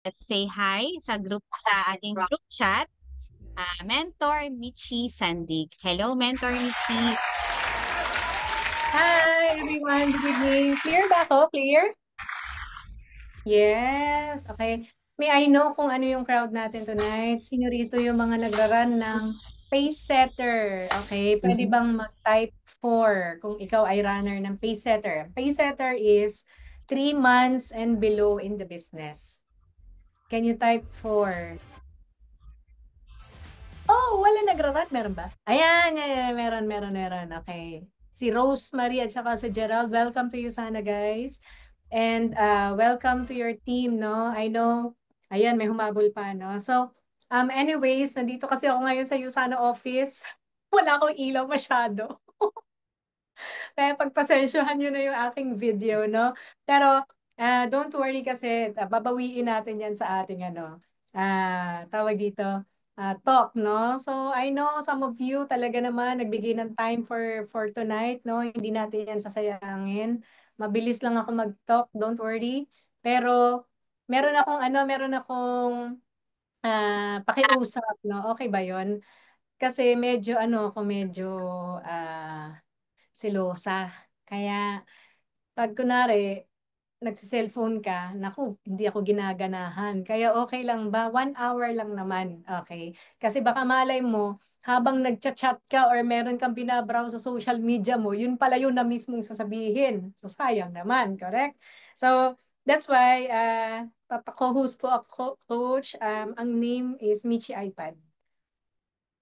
Let's say hi sa ating group chat. Mentor Michi Sandig. Hello, Mentor Michi. Hi, everyone. Good evening. Clear ba ako? Clear? Yes. Okay. May I know kung ano yung crowd natin tonight? Sino rito yung mga nagra-run ng pace setter? Okay. Pwede Mhm. bang mag-type 4 kung ikaw ay runner ng pace setter? Pace setter is 3 months and below in the business. Can you type 4? Oh, wala nagra-run. Meron ba? Ayan, yan, yan. Meron. Okay. Si Rosemary at saka si Gerald, welcome to you sana, guys. And welcome to your team, no? I know, ayan, may humabol pa, no? So, anyways, nandito kasi ako ngayon sa Usana office. Wala akong ilaw masyado. Kaya pagpasensyahan nyo na yung aking video, no? Pero, don't worry kasi babawiin natin yan sa ating, tawag dito, talk, no? So, I know some of you talaga naman nagbigay ng time for tonight, no? Hindi natin yan sasayangin. Mabilis lang ako mag-talk, don't worry. Pero, meron akong pakiusap, no? Okay ba yon? Kasi medyo, ah, selosa. Kaya, pag kunwari, nagsiselfone ka, naku, hindi ako ginaganahan. Kaya okay lang ba? 1 hour lang naman. Okay. Kasi baka malay mo, habang nagchat-chat ka or meron kang binabrowse sa social media mo, yun pala yun na mismong sasabihin. So, sayang naman. Correct? So, that's why, papa-co-host po ako, coach. Ang name is Michi iPad.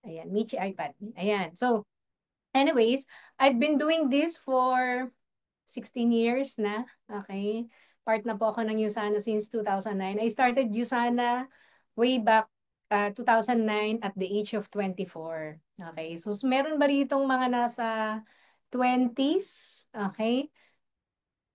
Ayan, Michi iPad. Ayan. So, anyways, I've been doing this for 16 years na. Okay? Part na po ako ng USANA since 2009. I started USANA way back 2009 at the age of 24. Okay? So, meron ba ritong mga nasa 20s? Okay?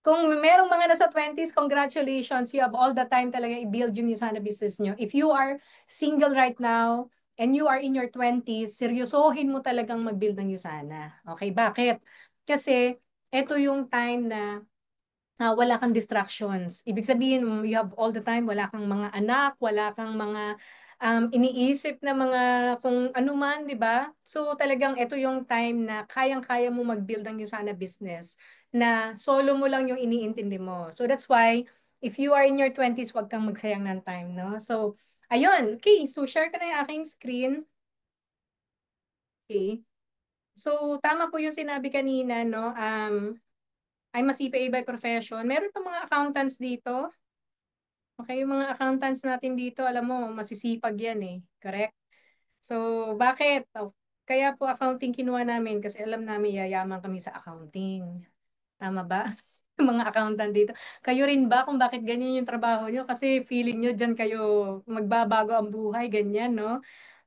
Kung merong mga nasa 20s, congratulations. You have all the time talaga i-build yung USANA business nyo. If you are single right now and you are in your 20s, seryosohin mo talagang mag-build ng USANA. Okay? Bakit? Kasi ito yung time na wala kang distractions. Ibig sabihin, you have all the time, wala kang mga anak, wala kang mga iniisip na mga kung ano man, di ba? So talagang ito yung time na kayang-kaya mo mag-build ng Usana business na solo mo lang yung iniintindi mo. So that's why, if you are in your 20s, wag kang magsayang ng time, no? So, ayun. Okay, so share ko na yung aking screen. Okay. So, tama po yung sinabi kanina, no? I'm a CPA by profession. Meron pa mga accountants dito. Okay, yung mga accountants natin dito, alam mo, masisipag yan eh. Correct? So, bakit? Oh, kaya po accounting kinuha namin kasi alam namin yayaman kami sa accounting. Tama ba? Yung mga accountant dito. Kayo rin ba kung bakit ganyan yung trabaho nyo? Kasi feeling nyo dyan kayo magbabago ang buhay, ganyan, no?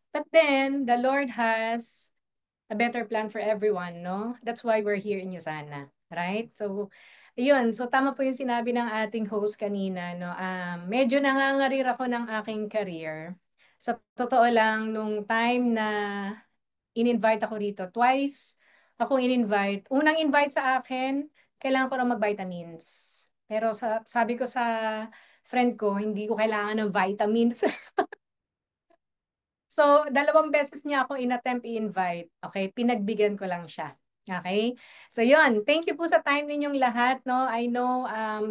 But then, the Lord has a better plan for everyone, no? That's why we're here in Usana, right? So, ayun. So, tama po yung sinabi ng ating host kanina, no? Medyo nangangarir ako ng aking career. Sa totoo lang, nung time na in-invite ako rito, twice ako in-invite. Unang invite sa akin, kailangan ko na mag-vitamins. Pero sabi ko sa friend ko, hindi ko kailangan ng vitamins. So, 2 beses niya ako in-attempt i-invite. Okay, pinagbigyan ko lang siya. Okay? So, yun. Thank you po sa time ninyong lahat, no? I know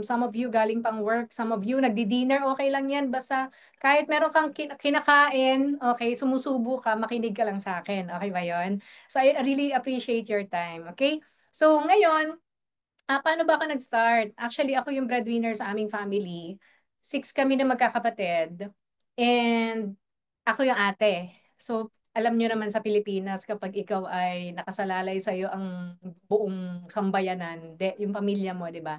some of you galing pang work, some of you nagdi-dinner, okay lang yan. Basta kahit meron kang kinakain, okay, sumusubo ka, makinig ka lang sa akin. Okay ba yun? So, I really appreciate your time. Okay? So, ngayon, paano ba ako nag-start? Actually, ako yung breadwinner sa aming family. 6 kami na magkakapatid. And ako yung ate. So, alam nyo naman sa Pilipinas, kapag ikaw ay nakasalalay sa iyo ang buong sambayanan, yung pamilya mo, di ba?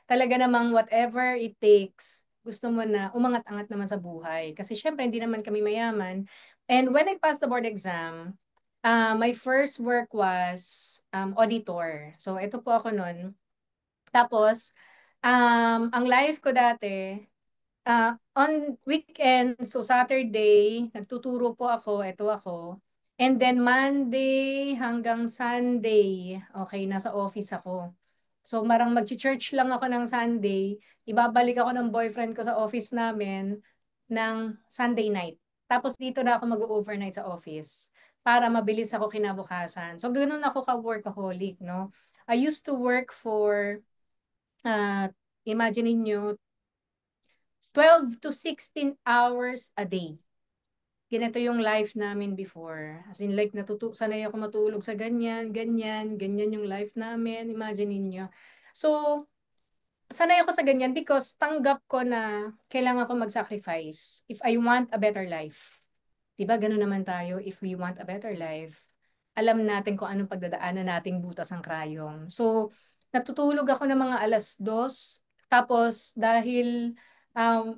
Talaga namang whatever it takes, gusto mo na umangat-angat naman sa buhay. Kasi syempre, hindi naman kami mayaman. And when I passed the board exam, my first work was auditor. So, ito po ako nun. Tapos, ang life ko dati, on weekend, so Saturday, nagtuturo po ako, ito ako. And then Monday hanggang Sunday, okay, nasa office ako. So marang mag-church lang ako ng Sunday, ibabalik ako ng boyfriend ko sa office namin. ng Sunday night. Tapos dito na ako mag-overnight sa office para mabilis ako kinabukasan. So, ganun ako ka-workaholic, no? I used to work for, uh, imagine niyo 12 to 16 hours a day. Ganito yung life namin before. As in like, sanay ako matulog sa ganyan, ganyan, ganyan yung life namin. Imagine niyo. So, sanay ako sa ganyan because tanggap ko na kailangan ko mag-sacrifice if I want a better life. Diba, gano'n naman tayo, if we want a better life, alam natin kung anong pagdadaanan nating butas ng krayong. So, natutulog ako ng mga 2:00, tapos dahil um,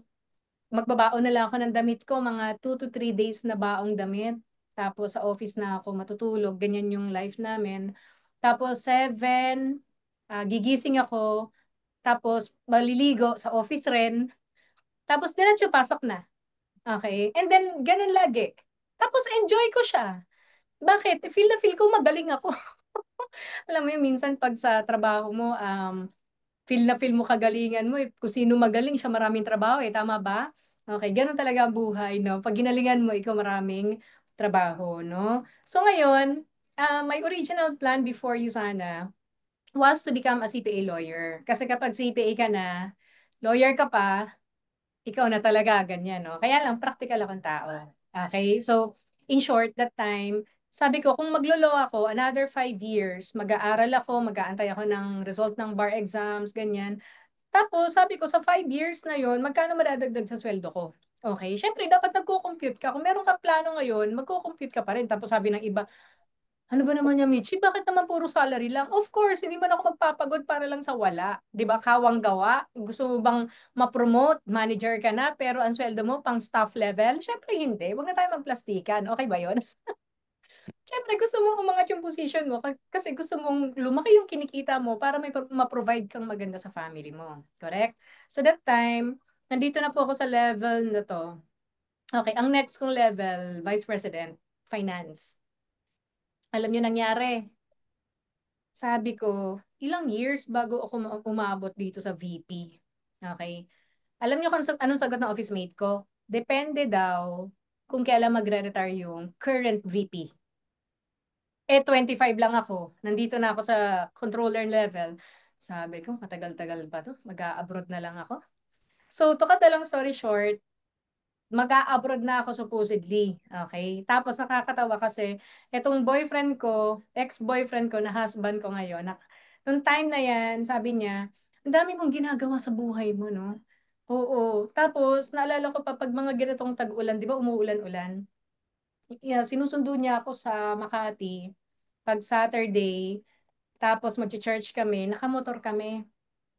magbabaon na lang ako ng damit ko, mga 2 to 3 days na baong damit. Tapos sa office na ako matutulog, ganyan yung life namin. Tapos 7, gigising ako, tapos maliligo sa office rin, tapos diretso pasok na. Okay? And then, ganun lagi. Tapos enjoy ko siya. Bakit? Feel na feel ko magaling ako. Alam mo yun, minsan pag sa trabaho mo, feel na feel mo kagalingan mo. Kung sino magaling, siya maraming trabaho eh. Tama ba? Okay, ganun talaga ang buhay, no? Pag ginalingan mo, ikaw maraming trabaho, no? So ngayon, my original plan before you sana was to become a CPA lawyer. Kasi kapag CPA ka na, lawyer ka pa, ikaw na talaga, ganyan, no? Kaya lang, practical akong tao. Okay? So, in short, that time, sabi ko, kung maglo-law ako, another 5 years, mag-aaral ako, mag-aantay ako ng result ng bar exams, ganyan. Tapos, sabi ko, sa 5 years na yon, magkano madadagdag sa sweldo ko? Okay? Siyempre, dapat nagko-compute ka. Kung meron ka plano ngayon, magko-compute ka pa rin. Tapos sabi ng iba, ano ba naman yan, Michi? Bakit naman puro salary lang? Of course, hindi man ako magpapagod para lang sa wala. 'Di ba? Kawang gawa. Gusto mo bang ma-promote? Manager ka na, pero ang sweldo mo pang staff level? Siyempre hindi. Huwag na tayo magplastikan. Okay ba yon? Siyempre, gusto mo umangat yung position mo kasi gusto mong lumaki yung kinikita mo para may ma-provide kang maganda sa family mo. Correct? So that time, nandito na po ako sa level na to. Okay, ang next kong level, Vice President, Finance. Alam niyo nangyari, sabi ko, ilang years bago ako umabot dito sa VP. Okay? Alam niyo kung anong sagot ng office mate ko? Depende daw kung kailan magre-retire yung current VP. 25 lang ako. Nandito na ako sa controller level. Sabi ko, matagal-tagal pa to. Mag-a-abroad na lang ako. So, to cut the long story short, mag-a-abroad na ako supposedly. Okay? Tapos nakakatawa kasi itong boyfriend ko, ex-boyfriend ko na husband ko ngayon, nung time na yan, sabi niya, ang dami mong ginagawa sa buhay mo, no? Oo. Tapos, naalala ko pa pag mga ganitong tag-ulan, di ba umuulan-ulan? Yeah, sinusundo niya ako sa Makati pag Saturday, tapos mag-church kami, nakamotor kami.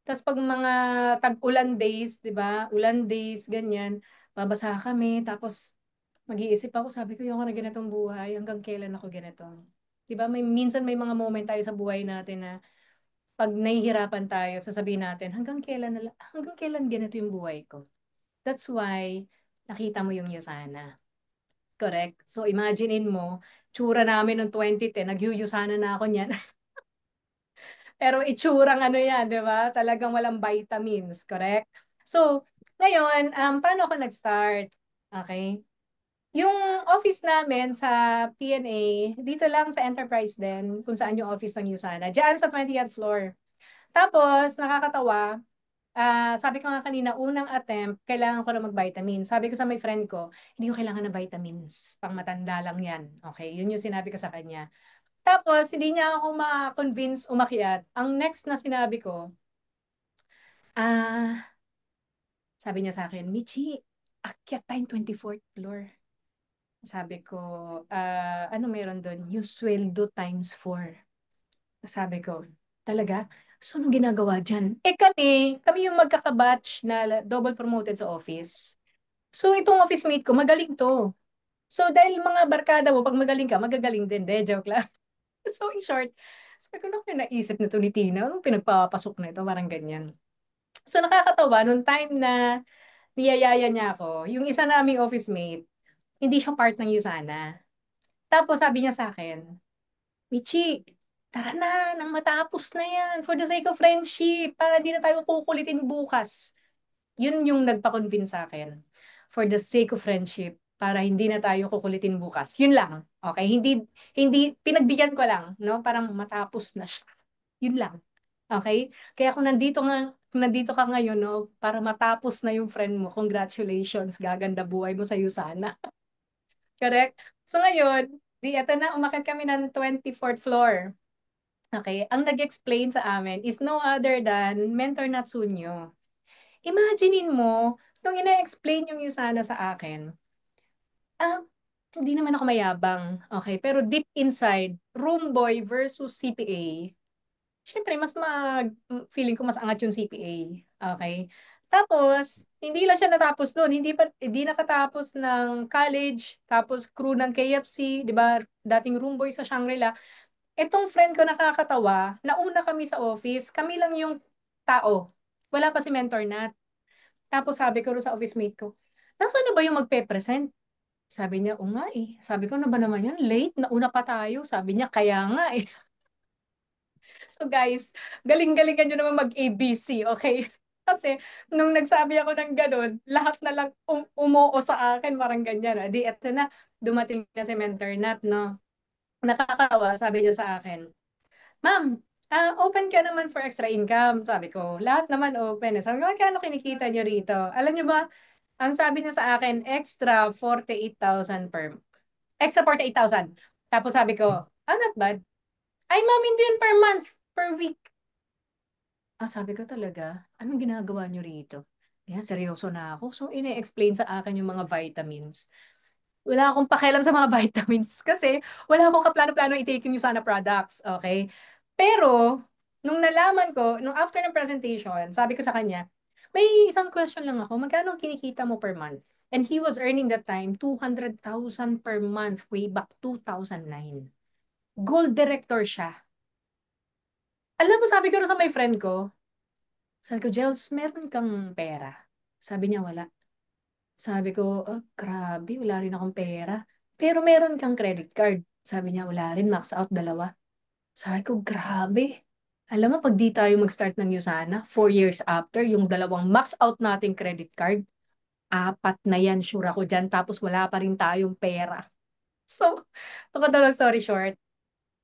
Tapos pag mga tag-ulan days, 'di ba? Ulan days, ganyan, babasa kami, tapos mag-iisip ako, sabi ko, yung na ganitong buhay, hanggang kailan ako ganito? 'Di ba? Minsan may mga moment tayo sa buhay natin na pag nahihirapan tayo, sasabihin natin, hanggang kailan ganito yung buhay ko? That's why nakita mo yung Yusana. Correct? So imaginein mo, tsura namin noong 2010, nagyuyusana na ako niyan. Pero itsurang ano yan, di ba? Talagang walang vitamins, correct? So, ngayon, paano ako nag-start? Okay? Yung office namin sa PNA, dito lang sa Enterprise din, kung saan yung office ng USANA, diyan sa 20th floor. Tapos, nakakatawa, sabi ko nga kanina, unang attempt, kailangan ko na mag-vitamins. Sabi ko sa my friend ko, hindi ko kailangan ng vitamins. Pang matanda lang yan. Okay, yun yung sinabi ko sa kanya. Tapos, hindi niya ako ma-convince umakyat. Ang next na sinabi ko, ah, sabi niya sa akin, Michi, akyat tayong 24th floor. Sabi ko, ano meron doon? Yung sweldo times 4. Sabi ko, talaga? So, anong ginagawa dyan? Kami yung magkakabatch na double promoted sa office. So, itong office mate ko, magaling to. So, dahil mga barkada mo, pag magaling ka, magagaling din. De, joke lang. So, in short, sabi ko, naku, naisip na to ni Tina. Anong pinagpapasok na ito? Parang ganyan. So, nakakatawa, nung time na niyayaya niya ako, yung isa naming office mate, hindi siya part ng USANA. Tapos, sabi niya sa akin, Michi, tara na, nang matapos na yan. For the sake of friendship, para hindi na tayo kukulitin bukas. Yun yung nagpa-convince sa akin. for the sake of friendship para hindi na tayo kukulitin bukas. Yun lang. Okay? Hindi pinagbigyan ko lang, no? Parang matapos na siya. Yun lang. Okay? Kaya kung nandito ka ngayon, no, para matapos na yung friend mo, congratulations, gaganda buhay mo sa'yo sana. Correct? So ngayon, eto na, umakyat kami ng 24th floor. Okay? Ang nag-explain sa amin is no other than Mentor Natsunyo. Imaginein mo, nung ina-explain yung Yusana sa akin, ah, hindi naman ako mayabang, okay? Pero deep inside, room boy versus CPA, syempre, feeling ko mas angat yung CPA. Okay? Tapos, hindi lang siya natapos doon. Hindi nakatapos ng college, tapos crew ng KFC, di ba? Dating room boy sa Shangri-La. Itong friend ko nakakatawa, nauna kami sa office, kami lang yung tao. Wala pa si Mentor Nat. Tapos sabi ko rin sa office mate ko, nasaan na ba yung magpe-present? Sabi niya, o nga eh. Sabi ko, ano ba naman yan? Late, nauna pa tayo. Sabi niya, kaya nga eh. So guys, galing-galingan nyo naman mag-ABC, okay? Kasi nung nagsabi ako ng ganun, lahat na lang umuo sa akin, parang ganyan. Di, eto na, dumating na si Mentor Nat, no? Nakakatawa, sabi niya sa akin, Ma'am, open ka naman for extra income. Sabi ko, lahat naman open. Sabi ko, magkano kinikita niyo rito? Alam niyo ba, ang sabi niya sa akin, extra 48,000. Tapos sabi ko, not bad. Ay, ma'am, hindi yun per month, per week. Sabi ko talaga, anong ginagawa niyo rito? Yan, seryoso na ako. So, ine-explain sa akin yung mga vitamins. Wala akong pakialam sa mga vitamins kasi wala akong kaplano-plano i-take yung sana products, okay? Pero, nung nalaman ko, nung after ng presentation, sabi ko sa kanya, may isang question lang ako, magkano ang kinikita mo per month? And he was earning that time 200,000 per month way back 2009. Gold director siya. Alam mo, sabi ko rin sa my friend ko, sabi ko, Jels, meron kang pera? Sabi niya, wala. Sabi ko, grabe, wala rin akong pera. Pero meron kang credit card. Sabi niya, wala rin, max out dalawa. Sabi ko, grabe. Alam mo, pag di tayo mag-start ng Usana, 4 years after, yung dalawang max out nating credit card, apat na yan, sure ako dyan, tapos wala pa rin tayong pera. So, to cut the long story short,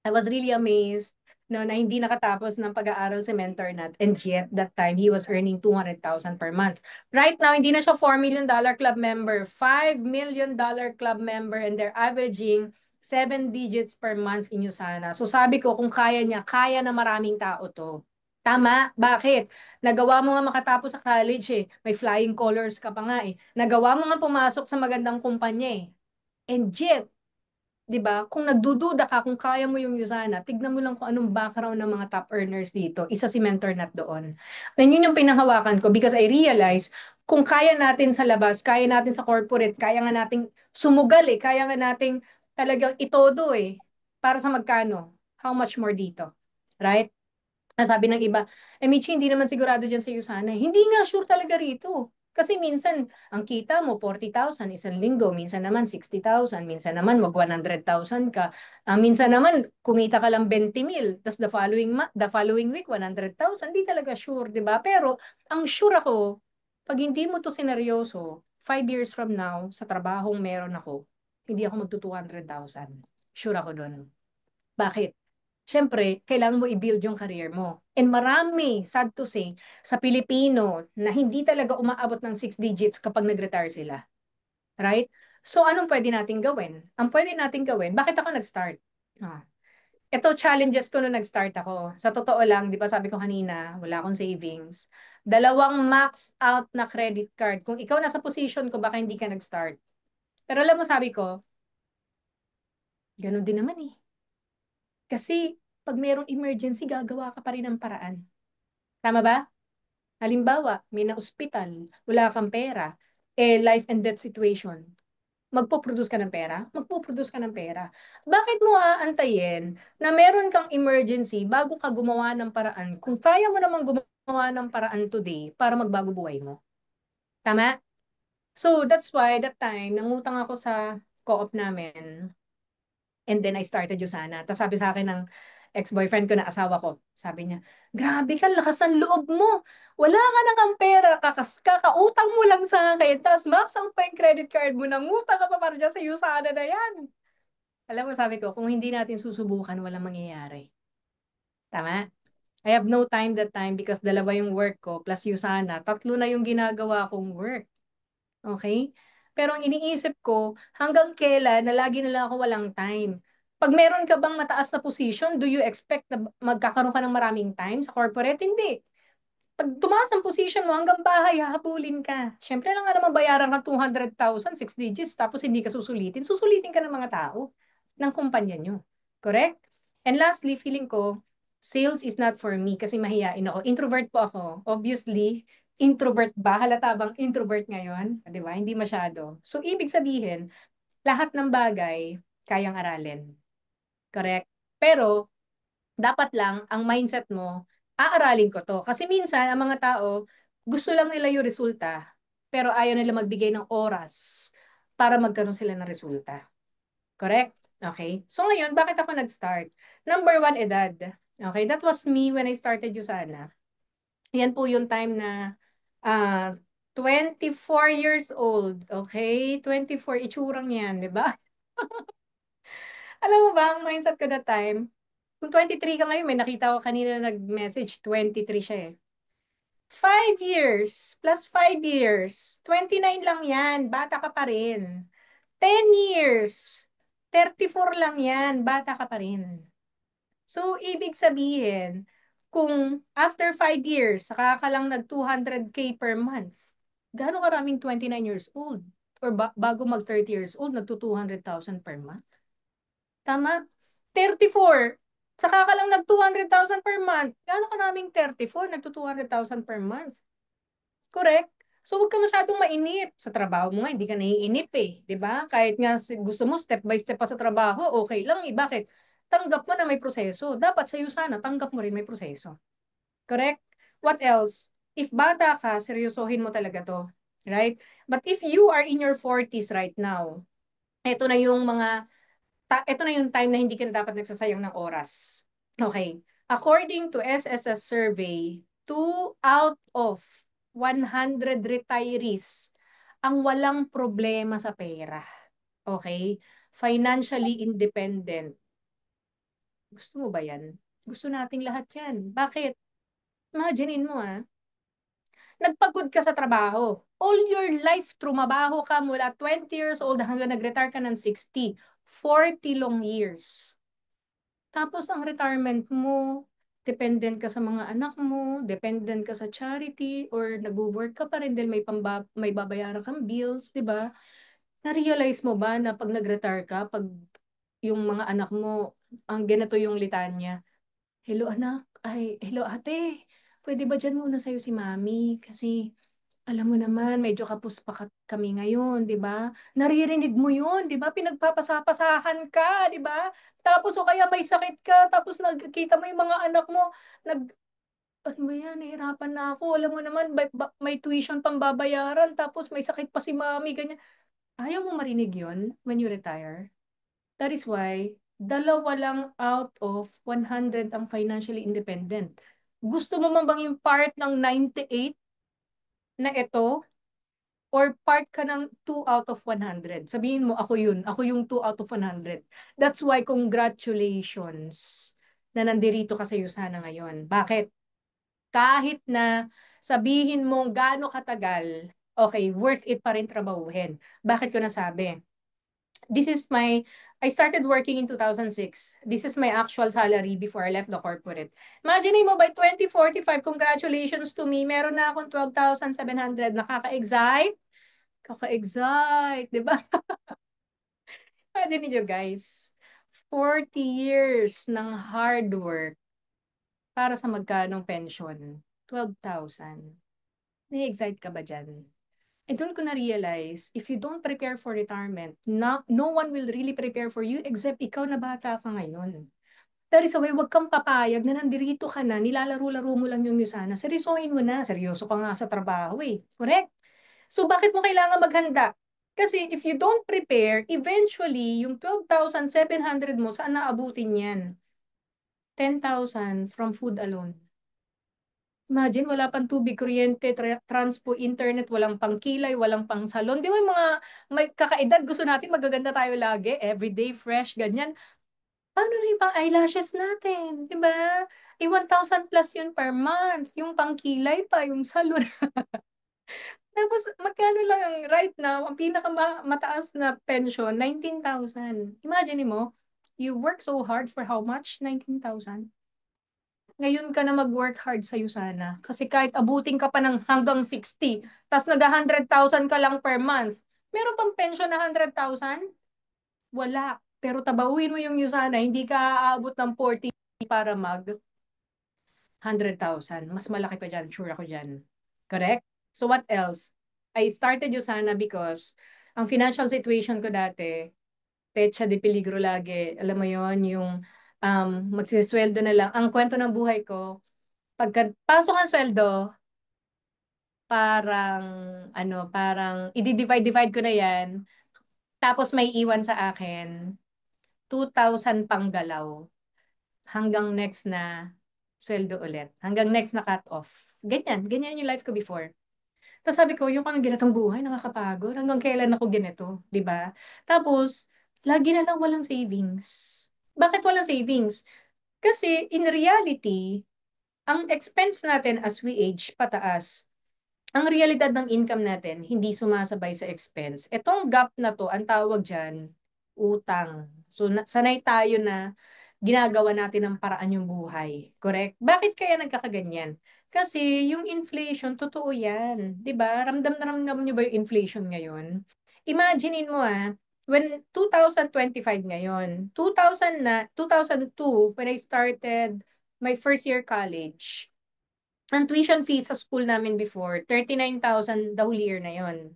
I was really amazed no, na hindi nakatapos ng pag-aaral si Mentor Nat. And yet, that time, he was earning 200,000 per month. Right now, hindi na siya $4 million club member, $5 million club member, and they're averaging 7 digits per month in Usana. So sabi ko, kung kaya niya, kaya na maraming tao to. Tama? Bakit? Nagawa mo nga makatapos sa college eh. May flying colors ka pa nga eh. Nagawa mo nga pumasok sa magandang kumpanya eh. And yet, 'di ba? Kung nagdududa ka kung kaya mo yung Usana, tignan mo lang kung anong background ng mga top earners dito. Isa si Mentor Nat doon. And yun yung pinanghawakan ko because I realize kung kaya natin sa labas, kaya natin sa corporate, kaya nga nating sumugal eh, kaya nga nating talagang itodo eh. Para sa magkano? How much more dito? Right? Sabi ng iba, Michi, hindi naman sigurado dyan sa iyo sana. Hindi nga sure talaga rito. Kasi minsan, ang kita mo, 40,000 isang linggo. Minsan naman, 60,000. Minsan naman, mag 100,000 ka. Minsan naman, kumita ka lang 20 mil. Tapos the following week, 100,000. Hindi talaga sure, di ba? Pero, ang sure ako, pag hindi mo to sineryoso, 5 years from now, sa trabahong meron ako, hindi ako magto 200,000. Sure ako doon. Bakit? Siyempre, kailangan mo i-build yung career mo. And marami, sad to say, sa Pilipino na hindi talaga umaabot ng 6 digits kapag nag-retire sila. Right? So, anong pwede natin gawin? Ang pwede natin gawin, bakit ako nag-start? Ito, challenges ko nung nag-start ako. Sa totoo lang, di ba sabi ko kanina, wala akong savings. Dalawang max out na credit card. Kung ikaw nasa position ko, baka hindi ka nag-start. Pero alam mo, sabi ko, ganun din naman eh. Kasi pag merong emergency, gagawa ka pa rin ng paraan. Tama ba? Halimbawa, may na-ospital, wala kang pera, life and death situation. Magpo-produce ka ng pera? Magpo-produce ka ng pera. Bakit mo aantayin na meron kang emergency bago ka gumawa ng paraan kung kaya mo namang gumawa ng paraan today para magbago buhay mo? Tama? So, that's why that time, nangutang ako sa co-op namin. And then I started Yusana. Tapos sabi sa akin ng ex-boyfriend ko na asawa ko. Sabi niya, grabe ka, lakas ng loob mo. Wala ka nang ang pera, kakautang mo lang sa akin, tapos max out pa yung credit card mo, nangutang ka pa para dyan sa Yusana na yan. Alam mo, sabi ko, kung hindi natin susubukan, walang mangyayari. Tama? I have no time that time because dalawa yung work ko plus Yusana, tatlo na yung ginagawa kong work. Okay? Pero ang iniisip ko, hanggang kailan na lagi na lang ako walang time. Pag meron ka bang mataas na position, do you expect na magkakaroon ka ng maraming time sa corporate? Hindi. Pag tumaas ang position mo hanggang bahay, hahabulin ka. Siyempre lang nga naman bayaran ka 200,000, 6 digits, tapos hindi ka susulitin. Susulitin ka ng mga tao, ng kumpanya nyo. Correct? And lastly, feeling ko, sales is not for me kasi mahiyain ako. Introvert po ako. Obviously, introvert ba? Halata bang introvert ngayon? Di ba? Hindi masyado. So, ibig sabihin, lahat ng bagay, kayang aralin. Correct? Pero, dapat lang, ang mindset mo, aaralin ko to. Kasi minsan, ang mga tao, gusto lang nila yung resulta, pero ayaw nila magbigay ng oras para magkaroon sila ng resulta. Correct? Okay? So ngayon, bakit ako nag-start? Number one, edad. Okay? That was me when I started Usana. Yan po yung time na 24 years old. Okay? 24, itsurang yan, di ba? Alam mo ba, ang mindset ko that time, kung 23 ka ngayon, may nakita ko kanina na nag-message, 23 siya eh. 5 years, plus 5 years, 29 lang yan, bata ka pa rin. 10 years, 34 lang yan, bata ka pa rin. So, ibig sabihin, kung after 5 years, saka ka lang nag 200K per month, gaano karaming 29 years old? Or bago mag 30 years old, nagto 200,000 per month? Tama? 34. Saka ka lang nag 200,000 per month. Gaano karaming 34? Nagto 200,000 per month. Correct? So, huwag ka masyadong mainip. Sa trabaho mo nga, hindi ka naiinip eh. 'Di ba? Kahit nga gusto mo step by step pa sa trabaho, okay lang eh. Bakit? Tanggap mo na may proseso. Dapat sa'yo sana, tanggap mo rin may proseso. Correct? What else? If bata ka, seryosohin mo talaga to. Right? But if you are in your 40s right now, eto na yung mga ito na yung time na hindi ka na dapat nagsasayang ng oras. Okay. According to SSS survey, 2 out of 100 retirees ang walang problema sa pera. Okay? Financially independent. Gusto mo ba yan? Gusto nating lahat yan. Bakit? Imaginein mo nagpagod ka sa trabaho. All your life, trumabaho ka mula 20 years old hanggang nag-retire ka ng 60. 40 long years. Tapos ang retirement mo, dependent ka sa mga anak mo, dependent ka sa charity, or nag-work ka pa rin dahil may babayaran kang bills, di ba? Na-realize mo ba na pag nag-retire ka, pag yung mga anak mo, ang ganito yung litanya, hello anak, ay, hello ate, pwede ba dyan muna sa'yo si mami? Kasi alam mo naman, medyo kapos pa kami ngayon, di ba? Naririnig mo yun, di ba? Pinagpapasapasahan ka, di ba? Tapos o kaya may sakit ka, tapos nagkita mo yung mga anak mo, ano ba yan, nahihirapan na ako. Alam mo naman, may tuition pang babayaran, tapos may sakit pa si mami, ganyan. Ayaw mo marinig yun when you retire? That is why, dalawa lang out of 100 ang financially independent. Gusto mo man bang yung part ng 98 na ito? Or part ka ng 2 out of 100. Sabihin mo, ako yun. Ako yung 2 out of 100. That's why congratulations na nandirito ka sa Yusana ngayon. Bakit? Kahit na sabihin mo gaano katagal, okay, worth it pa rin trabahuhin. Bakit ko nasabi? This is I started working in 2006. This is my actual salary before I left the corporate. Imagine mo, by 2045, congratulations to me, meron na akong 12,700. Nakaka-excite? Kaka-excite, di ba? Imagine niyo guys, 40 years ng hard work para sa magkanong pension? 12,000. Na-excite ka ba dyan? And doon ko na-realize, if you don't prepare for retirement, no one will really prepare for you except ikaw na bata ka ngayon. That is why, huwag kang papayag na nandirito ka na, nilalaro-laro mo lang yung Yusana. Seryosohin mo na. Seryoso ka nga sa trabaho eh. Correct? So, bakit mo kailangan maghanda? Kasi if you don't prepare, eventually, yung 12,700 mo, saan naabutin yan? 10,000 from food alone. Imagine, wala pang tubig, kuryente, transpo, internet, walang pangkilay, walang pang salon. Di ba yung mga may kakaedad, gusto natin magaganda tayo lagi, everyday, fresh, ganyan. Paano na yung pang eyelashes natin? Di ba? 1,000 plus yun per month. Yung pangkilay pa, yung salon. Tapos, magkano lang right now, ang pinakamataas na pension, 19,000. Imagine mo, you work so hard for how much? 19,000. Ngayon ka na mag-work hard sa'yo sana. Kasi kahit abutin ka pa ng hanggang 60, tas nag-100,000 ka lang per month, meron pang pension na 100,000? Wala. Pero tabawin mo yung Yusana, hindi ka aabot ng 40 para mag 100,000. Mas malaki pa dyan, sure ako dyan. Correct? So what else? I started Yusana because ang financial situation ko dati, pecha de peligro lagi. Alam mo yon yung magsisweldo na lang. Ang kwento ng buhay ko, pagkapasok ang sweldo, parang, parang i-divide-divide ko na yan. Tapos may iwan sa akin, 2,000 pang galaw. Hanggang next na sweldo ulit. Hanggang next na cut off. Ganyan. Ganyan yung life ko before. Tapos sabi ko, yung anong ganitong buhay, nakakapagod. Hanggang kailan ako ganito? 'Di ba? Tapos, lagi na lang walang savings. Bakit walang savings? Kasi in reality, ang expense natin as we age pataas, ang realidad ng income natin hindi sumasabay sa expense. Etong gap na to, ang tawag dyan, utang. So, sanay tayo na ginagawa natin ng paraan yung buhay. Correct? Bakit kaya nagkakaganyan? Kasi yung inflation, totoo yan. 'Di ba? Ramdam na ramdam nyo ba yung inflation ngayon? Imaginein mo when 2025 ngayon, 2002, when I started my first year college, ang tuition fee sa school namin before, 39,000 the whole year na yon.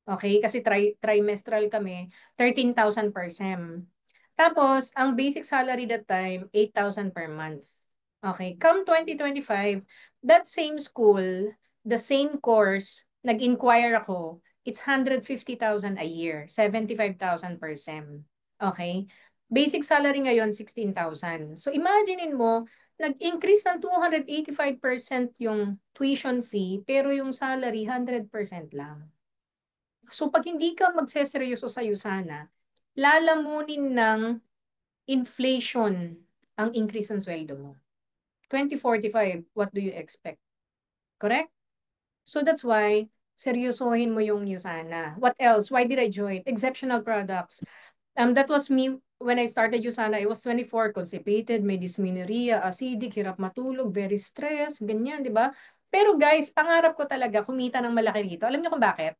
Okay? Kasi trimestral kami, 13,000 per sem. Tapos, ang basic salary that time, 8,000 per month. Okay? Come 2025, that same school, the same course, nag-inquire ako, it's 150,000 a year, 75,000 per sem. Okay? Basic salary ngayon, 16,000. So, imaginein mo, nag-increase ng 285% yung tuition fee, pero yung salary, 100% lang. So, pag hindi ka magseseryoso sa'yo sana, lalamunin ng inflation ang increase ng sweldo mo. 2045, what do you expect? Correct? So, that's why, seryosohin mo yung Usana. What else? Why did I join? Exceptional products. That was me when I started Usana. I was 24, constipated, may dysmenorrhea, acidic, hirap matulog, very stressed, ganyan, di ba? Pero guys, pangarap ko talaga kumita ng malaki dito. Alam niyo kung bakit?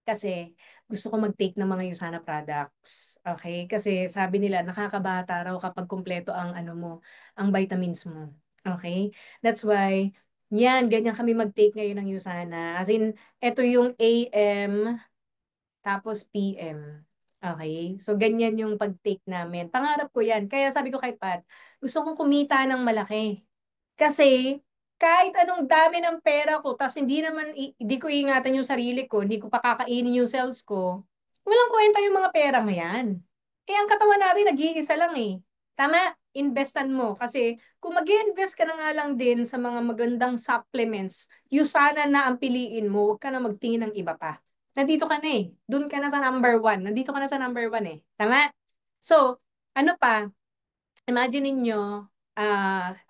Kasi gusto ko mag-take ng mga Usana products. Okay? Kasi sabi nila, nakakabata raw kapag kumpleto ang ano mo, ang vitamins mo. Okay? That's why, yan, ganyan kami mag-take ngayon ng Usana. As in, ito yung AM, tapos PM. Okay? So, ganyan yung pag-take namin. Pangarap ko yan. Kaya sabi ko kay Pat, gusto kong kumita ng malaki. Kasi, kahit anong dami ng pera ko, tas hindi ko ingatan yung sarili ko, hindi ko pa kakainin yung cells ko, walang kwenta yung mga pera yan. Eh, ang katawan natin, nag-iisa lang eh. Tama, investan mo. Kasi, kung mag invest ka na nga lang din sa mga magandang supplements, yung sana na ang piliin mo, huwag ka na magtingin ng iba pa. Nandito ka na eh. Doon ka na sa number one. Nandito ka na sa number one eh. Tama? So, ano pa? Imagine ninyo,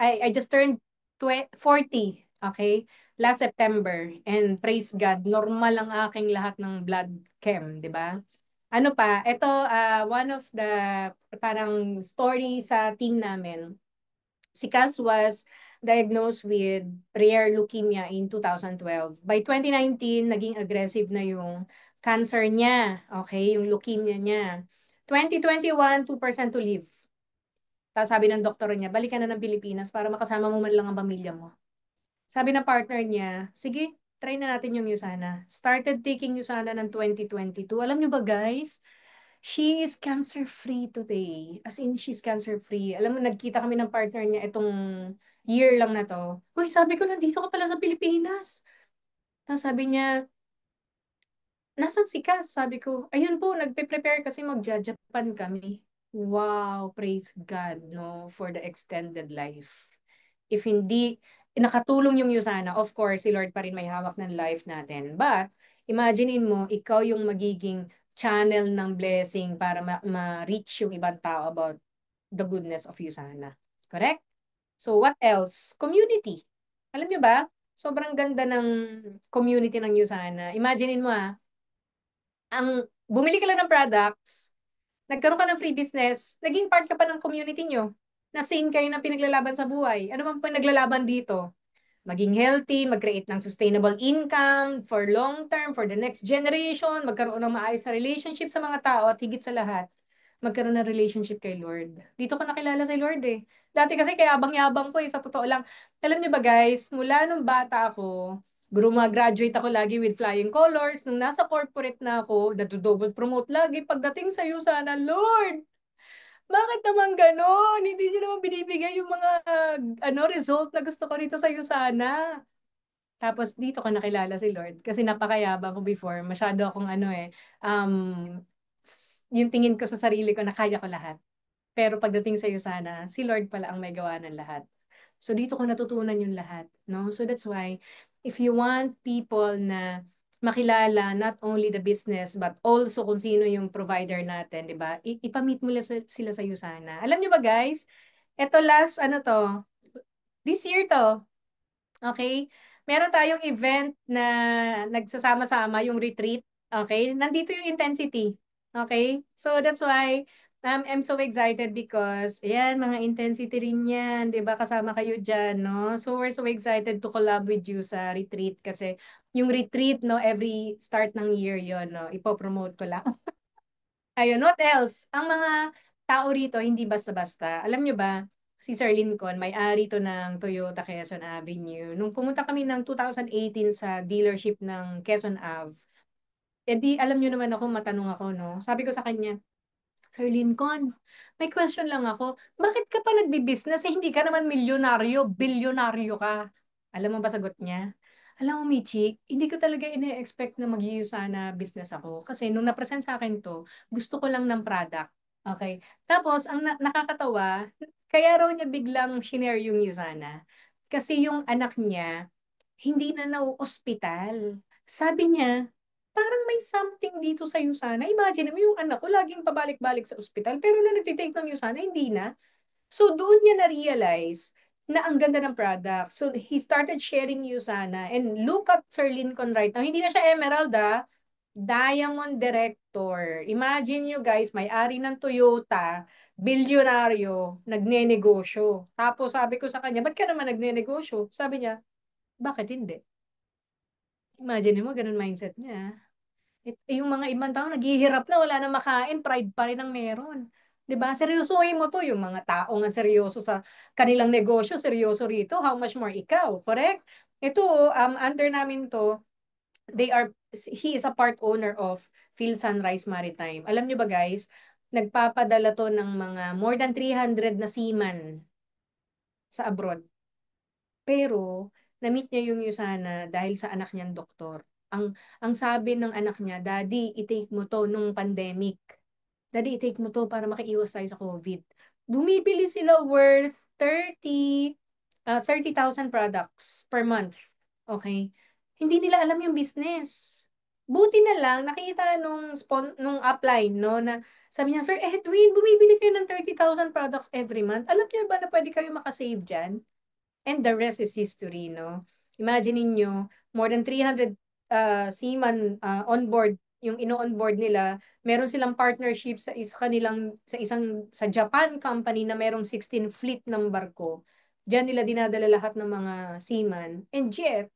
I just turned 40, okay? Last September. And praise God, normal ang aking lahat ng blood chem, di ba? Ano pa, ito, one of the parang story sa team namin. Si Cass was diagnosed with rare leukemia in 2012. By 2019, naging aggressive na yung cancer niya, okay? Yung leukemia niya. 2021, 2% to live. Tapos sabi ng doktor niya, balik ka na ng Pilipinas para makasama mo man lang ang pamilya mo. Sabi ng partner niya, sige, try na natin yung Usana. Started taking Usana ng 2022. Alam niyo ba guys, she is cancer-free today. As in, she's cancer-free. Alam mo, nagkita kami ng partner niya itong year lang na to. Uy, sabi ko, nandito ka pala sa Pilipinas. Tapos sabi niya, nasan si Cass? Sabi ko, ayun po, nagpe-prepare kasi mag-Japan kami. Wow, praise God, no, for the extended life. If hindi, nakatulong yung Yusana, of course, si Lord pa rin may hawak ng life natin. But, imaginein mo, ikaw yung magiging channel ng blessing para ma-reach yung ibang tao about the goodness of Yusana. Correct? So, what else? Community. Alam nyo ba? Sobrang ganda ng community ng Yusana. Imaginein mo bumili ka lang ng products, nagkaroon ka ng free business, naging part ka pa ng community nyo, na same kayo ng pinaglalaban sa buhay. Ano bang pinaglalaban dito? Maging healthy, mag-create ng sustainable income for long term, for the next generation, magkaroon ng maayos na relationship sa mga tao at higit sa lahat, magkaroon ng relationship kay Lord. Dito ko nakilala si Lord eh. Dati kasi kaya abang-yabang ko eh, sa totoo lang. Alam niyo ba guys, mula nung bata ako, graduate ako lagi with flying colors. Nung nasa corporate na ako, double promote lagi. Pagdating sa'yo sana, Lord, bakit naman ganon? Hindi niyo naman binibigay yung mga result na gusto ko rito sa'yo sana. Tapos dito ko nakilala si Lord kasi napakayabang ko before. Masyado akong yung tingin ko sa sarili ko na kaya ko lahat. Pero pagdating sa'yo sana, si Lord pala ang may gawa ng lahat. So dito ko natutunan yung lahat, no? So that's why if you want people na makilala not only the business but also kung sino yung provider natin, 'di ba? Ipamit mo sila sa iyo sana. Alam niyo ba guys? Ito last this year to. Okay? Meron tayong event na nagsasama-sama yung retreat. Okay? Nandito yung intensity. Okay? So that's why I'm so excited because ayan, mga intensity rin yan. 'Di ba? Kasama kayo dyan, no? So we're so excited to collab with you sa retreat kasi yung retreat, no, every start ng year yon, no? Ipopromote ko lang. Ayun, what else? Ang mga tao rito, hindi basta-basta. Alam nyo ba, si Sir Lincoln, may-ari to ng Toyota Quezon Avenue. Nung pumunta kami ng 2018 sa dealership ng Quezon Ave, edi alam nyo naman ako, matanong ako, no? Sabi ko sa kanya, Sir Lincoln, may question lang ako. Bakit ka pa nagbi-business eh, hindi ka naman milyonaryo, bilyonaryo ka? Alam mo ba sagot niya? Alam mo, Michi, hindi ko talaga ine-expect na sana business ako. Kasi nung na-present sa akin to, gusto ko lang ng product. Okay? Tapos, ang nakakatawa, kaya raw niya biglang shinare yung Yusana. Kasi yung anak niya, hindi na nau-ospital. Sabi niya, parang may something dito sa Yusana. Imagine mo yung anak ko laging pabalik-balik sa ospital, pero na nagtitake ng Yusana, hindi na. So doon niya na-realize na ang ganda ng product. So he started sharing Yusana. And look at Sir Lincoln right now. Hindi na siya Emerald, Diamond Director. Imagine nyo guys, may-ari ng Toyota, bilyonaryo, nagnenegosyo. Tapos sabi ko sa kanya, ba't ka naman nagnenegosyo? Sabi niya, bakit hindi? Imagine mo, ganun mindset niya. Yung mga ibang tao naghihirap na, wala na makain, pride pa rin ang meron. 'Di ba? Seryosohin mo to, yung mga tao nga seryoso sa kanilang negosyo, seryoso rito, how much more ikaw, correct? Ito, under namin to, he is a part owner of Phil Sunrise Maritime. Alam nyo ba guys, nagpapadala to ng mga more than 300 na seaman sa abroad. Pero, na-meet niya yung Yusana dahil sa anak niyang doktor. Ang sabi ng anak niya, Daddy, i-take mo to nung pandemic. Daddy, i-take mo to para makaiwas tayo sa COVID. Bumibili sila worth 30,000 products per month. Okay? Hindi nila alam yung business. Buti na lang, nakita nung upline, no, na sabi niya, Sir Edwin, bumibili kayo ng 30,000 products every month. Alam niyo ba na pwede kayo makasave dyan? And the rest is history, no? Imagine niyo more than 300 seaman on board, yung ino-onboard nila, meron silang partnership sa Japan company na merong 16 fleet ng barko. Diyan nila dinadala lahat ng mga seaman. And yet,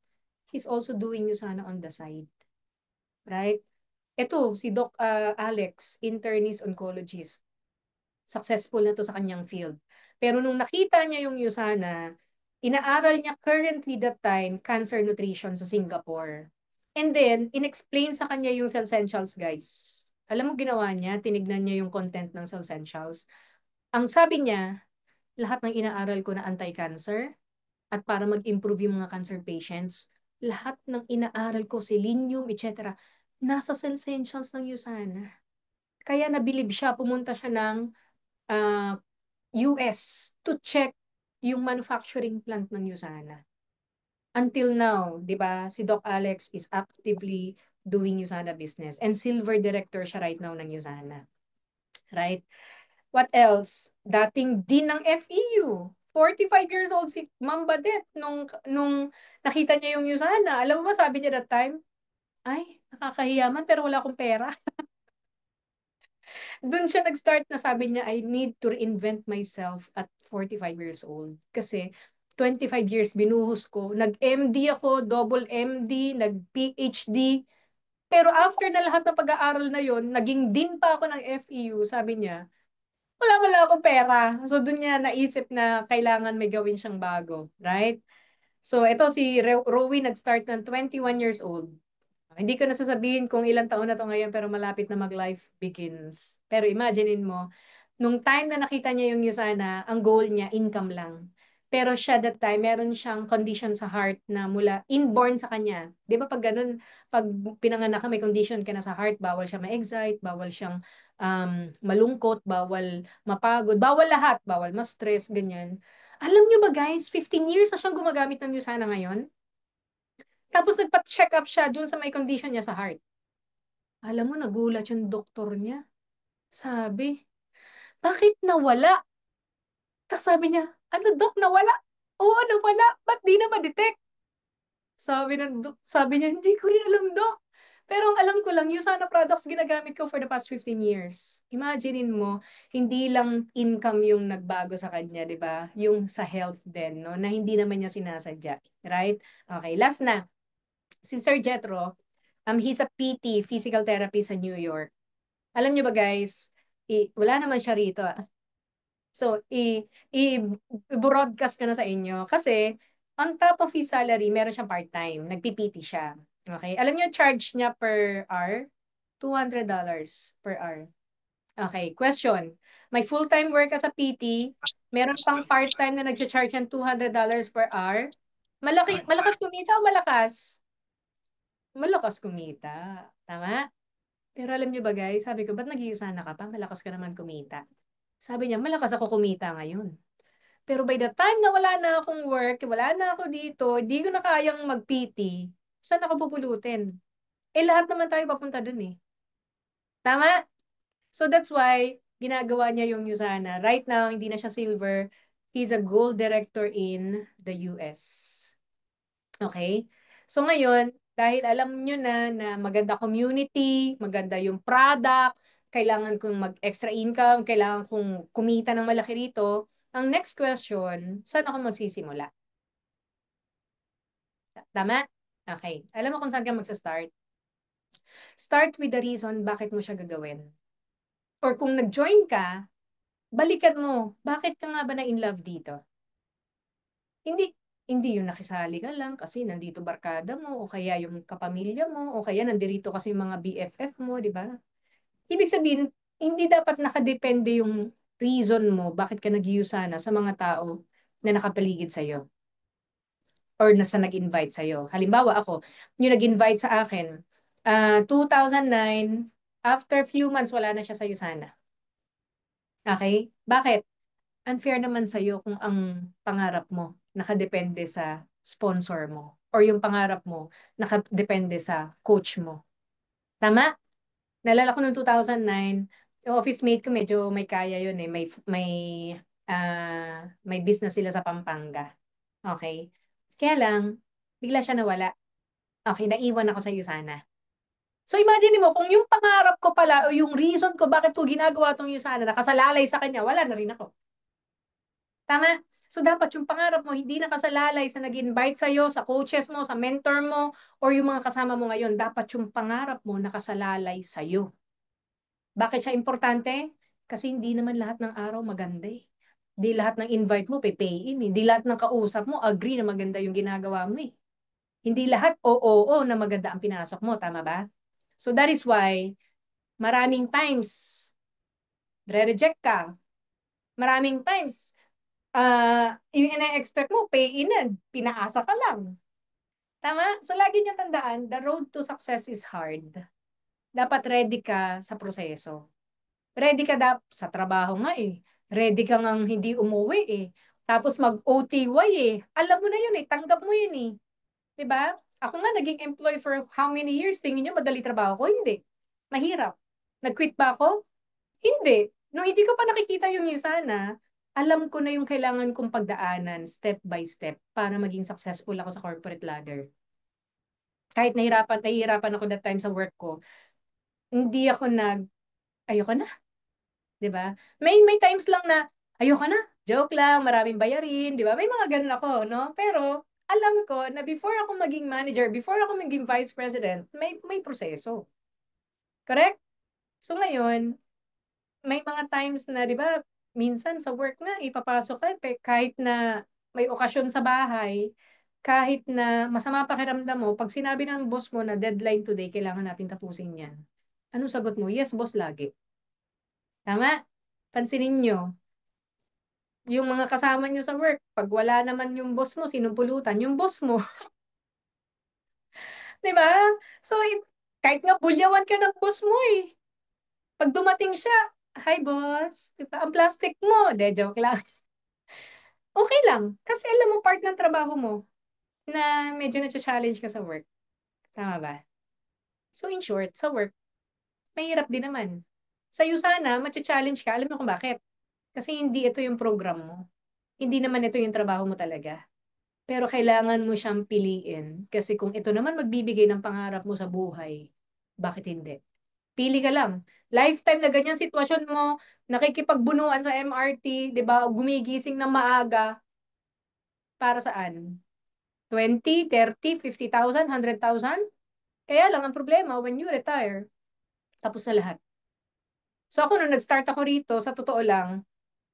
he's also doing yung sana on the side. Right? Ito, si Doc Alex, internist oncologist. Successful na to sa kanyang field. Pero nung nakita niya yung USANA, inaaral niya currently that time cancer nutrition sa Singapore. And then, inexplain sa kanya yung Cell Essentials, guys. Alam mo ginawa niya? Tinignan niya yung content ng Cell Essentials. Ang sabi niya, lahat ng inaaral ko na anti-cancer at para mag-improve yung mga cancer patients, lahat ng inaaral ko, selenium, etc., nasa Cell Essentials ng USANA. Kaya nabilib siya, pumunta siya ng ah, US to check yung manufacturing plant ng USANA. Until now, di ba, si Doc Alex is actively doing USANA business and silver director siya right now ng USANA. Right? What else? Dating dean ng FEU. 45 years old si Ma'am Badet nung nakita niya yung USANA. Alam mo ba, sabi niya that time, ay, nakakahiyaman pero wala akong pera. Doon siya nag-start na sabi niya, I need to reinvent myself at 45 years old. Kasi 25 years binuhos ko. Nag-MD ako, double MD, nag-PhD. Pero after na lahat ng pag-aaral na yon, naging dean pa ako ng FEU, sabi niya, wala akong pera. So doon niya naisip na kailangan may gawin siyang bago. Right? So ito si Rowie nag-start ng 21 years old. Hindi ko nasasabihin kung ilang taon na to ngayon pero malapit na mag-life begins. Pero imaginein mo, nung time na nakita niya yung Yusana, ang goal niya, income lang. Pero siya that time, meron siyang condition sa heart na mula inborn sa kanya. Di ba pag ganun, pag pinanganak ka, may condition ka na sa heart, bawal siya ma-excite, bawal siyang malungkot, bawal mapagod, bawal lahat, bawal ma-stress, ganyan. Alam niyo ba guys, 15 years na siyang gumagamit ng Yusana ngayon? Tapos nagpa-check up siya dun sa may condition niya sa heart. Alam mo, nagulat yung doktor niya. Sabi, bakit nawala? Tapos sabi niya, ano dok, nawala? Oo, nawala. Ba't di na ma-detect? Sabi niya, hindi ko rin alam, dok. Pero ang alam ko lang, yung Sana products ginagamit ko for the past 15 years. Imaginein mo, hindi lang income yung nagbago sa kanya, di ba? Yung sa health din, no? Na hindi naman niya sinasadya. Right? Okay, last na. Si Sir Jetro, he's a PT, physical therapy sa New York. Alam niyo ba guys, wala naman siya rito. So, i-broadcast ko na sa inyo. Kasi, on top of his salary, meron siyang part-time. Nagpipiti siya. Okay? Alam niyo, charge niya per hour? $200 per hour. Okay, question. May full-time work as a PT, meron pang part-time na nag-charge ng $200 per hour. Malakas kumita o malakas? Malakas kumita. Tama? Pero alam niyo ba guys, sabi ko, ba't nag-iisana ka pa? Malakas ka naman kumita. Sabi niya, malakas ako kumita ngayon. Pero by the time na wala na akong work, wala na ako dito, hindi ko na kayang mag-PT, saan ako pupulutin? Eh lahat naman tayo papunta dun eh. Tama? So that's why, ginagawa niya yung Usana. Right now, hindi na siya silver. He's a gold director in the US. Okay? So ngayon, dahil alam nyo na maganda community, maganda yung product, kailangan kong mag-extra income, kailangan kong kumita ng malaki rito, ang next question, saan ako magsisimula? Tama? Okay. Alam mo kung saan ka magsa-start? Start with the reason bakit mo siya gagawin. Or kung nag-join ka, balikan mo, bakit ka nga ba na in love dito? Hindi hindi yung nakisali ka lang kasi nandito barkada mo o kaya yung kapamilya mo o kaya nandirito kasi yung mga BFF mo, di ba? Ibig sabihin, hindi dapat nakadepende yung reason mo bakit ka nag-iusana sa mga tao na nakapaligid sa'yo or nasa nag-invite sa'yo. Halimbawa ako, yung nag-invite sa akin, 2009, after few months, wala na siya sa Usana. Okay? Bakit? Unfair naman sa'yo kung ang pangarap mo nakadepende sa sponsor mo or yung pangarap mo nakadepende sa coach mo. Tama? Naalala ko noong 2009, yung office mate ko medyo may kaya yun eh. May business sila sa Pampanga. Okay? Kaya lang, bigla siya nawala. Okay, naiwan ako sa iyo sana. So imagine mo, kung yung pangarap ko pala o yung reason ko bakit ko ginagawa itong Yusana, nakasalalay sa kanya, wala na rin ako. Tama? So dapat yung pangarap mo hindi nakasalalay sa nag-invite sa'yo, sa coaches mo, sa mentor mo, or yung mga kasama mo ngayon. Dapat yung pangarap mo nakasalalay sa'yo. Bakit siya importante? Kasi hindi naman lahat ng araw maganda eh. Hindi lahat ng invite mo pay-in eh. Hindi lahat ng kausap mo agree na maganda yung ginagawa mo eh. Hindi lahat oo na maganda ang pinasok mo. Tama ba? So that is why maraming times re-reject ka. Maraming times yung ina-expect mo pay-in na, pinaasa ka lang. Tama? So lagi niyo tandaan, the road to success is hard. Dapat ready ka sa proseso. Ready ka sa trabaho nga eh. Ready ka ngang hindi umuwi eh. Tapos mag-OTY eh. Alam mo na yun eh. Tanggap mo yun eh. 'Di ba? Ako nga naging employee for how many years? Tingin niyo madali trabaho ko? Hindi. Mahirap. Nag-quit ba ako? Hindi. Nung hindi ko pa nakikita yung Usana, alam ko na yung kailangan kong pagdaanan step by step para maging successful ako sa corporate ladder. Kahit nahihirapan ako that time sa work ko, hindi ako ayoko na, 'di ba? May times lang na ayoko na, joke lang, maraming bayarin, 'di ba? May mga ganun ako, no? Pero alam ko na before ako maging manager, before ako maging vice president, may proseso. Correct? So ngayon, may mga times na, 'di ba, minsan sa work nga ipapasok ka kahit na may okasyon sa bahay, kahit na masama pakiramdam mo, pag sinabi ng boss mo na deadline today, kailangan natin tapusin 'yan. Anong sagot mo? Yes, boss, lagi. Tama? Pansinin nyo, yung mga kasama nyo sa work, pag wala naman yung boss mo, sinong pulutan? Yung boss mo. 'Di ba? So, kahit nga bulyawan ka ng boss mo eh. Pag dumating siya, hi boss, 'di ba? Ang plastic mo. De, joke lang. Okay lang. Kasi alam mo, part ng trabaho mo na medyo na-challenge ka sa work. Tama ba? So, in short, sa work, mahirap din naman. Sa'yo sana, matcha-challenge ka. Alam mo kung bakit? Kasi hindi ito yung program mo. Hindi naman ito yung trabaho mo talaga. Pero kailangan mo siyang piliin. Kasi kung ito naman magbibigay ng pangarap mo sa buhay, bakit hindi? Pili ka lang. Lifetime na ganyan sitwasyon mo, nakikipagbunuan sa MRT, 'di ba? Gumigising ng maaga, para saan? 20, 30, 50,000, 100,000? Kaya lang ang problema, when you retire, tapos na lahat. So ako nung nag-start ako rito, sa totoo lang,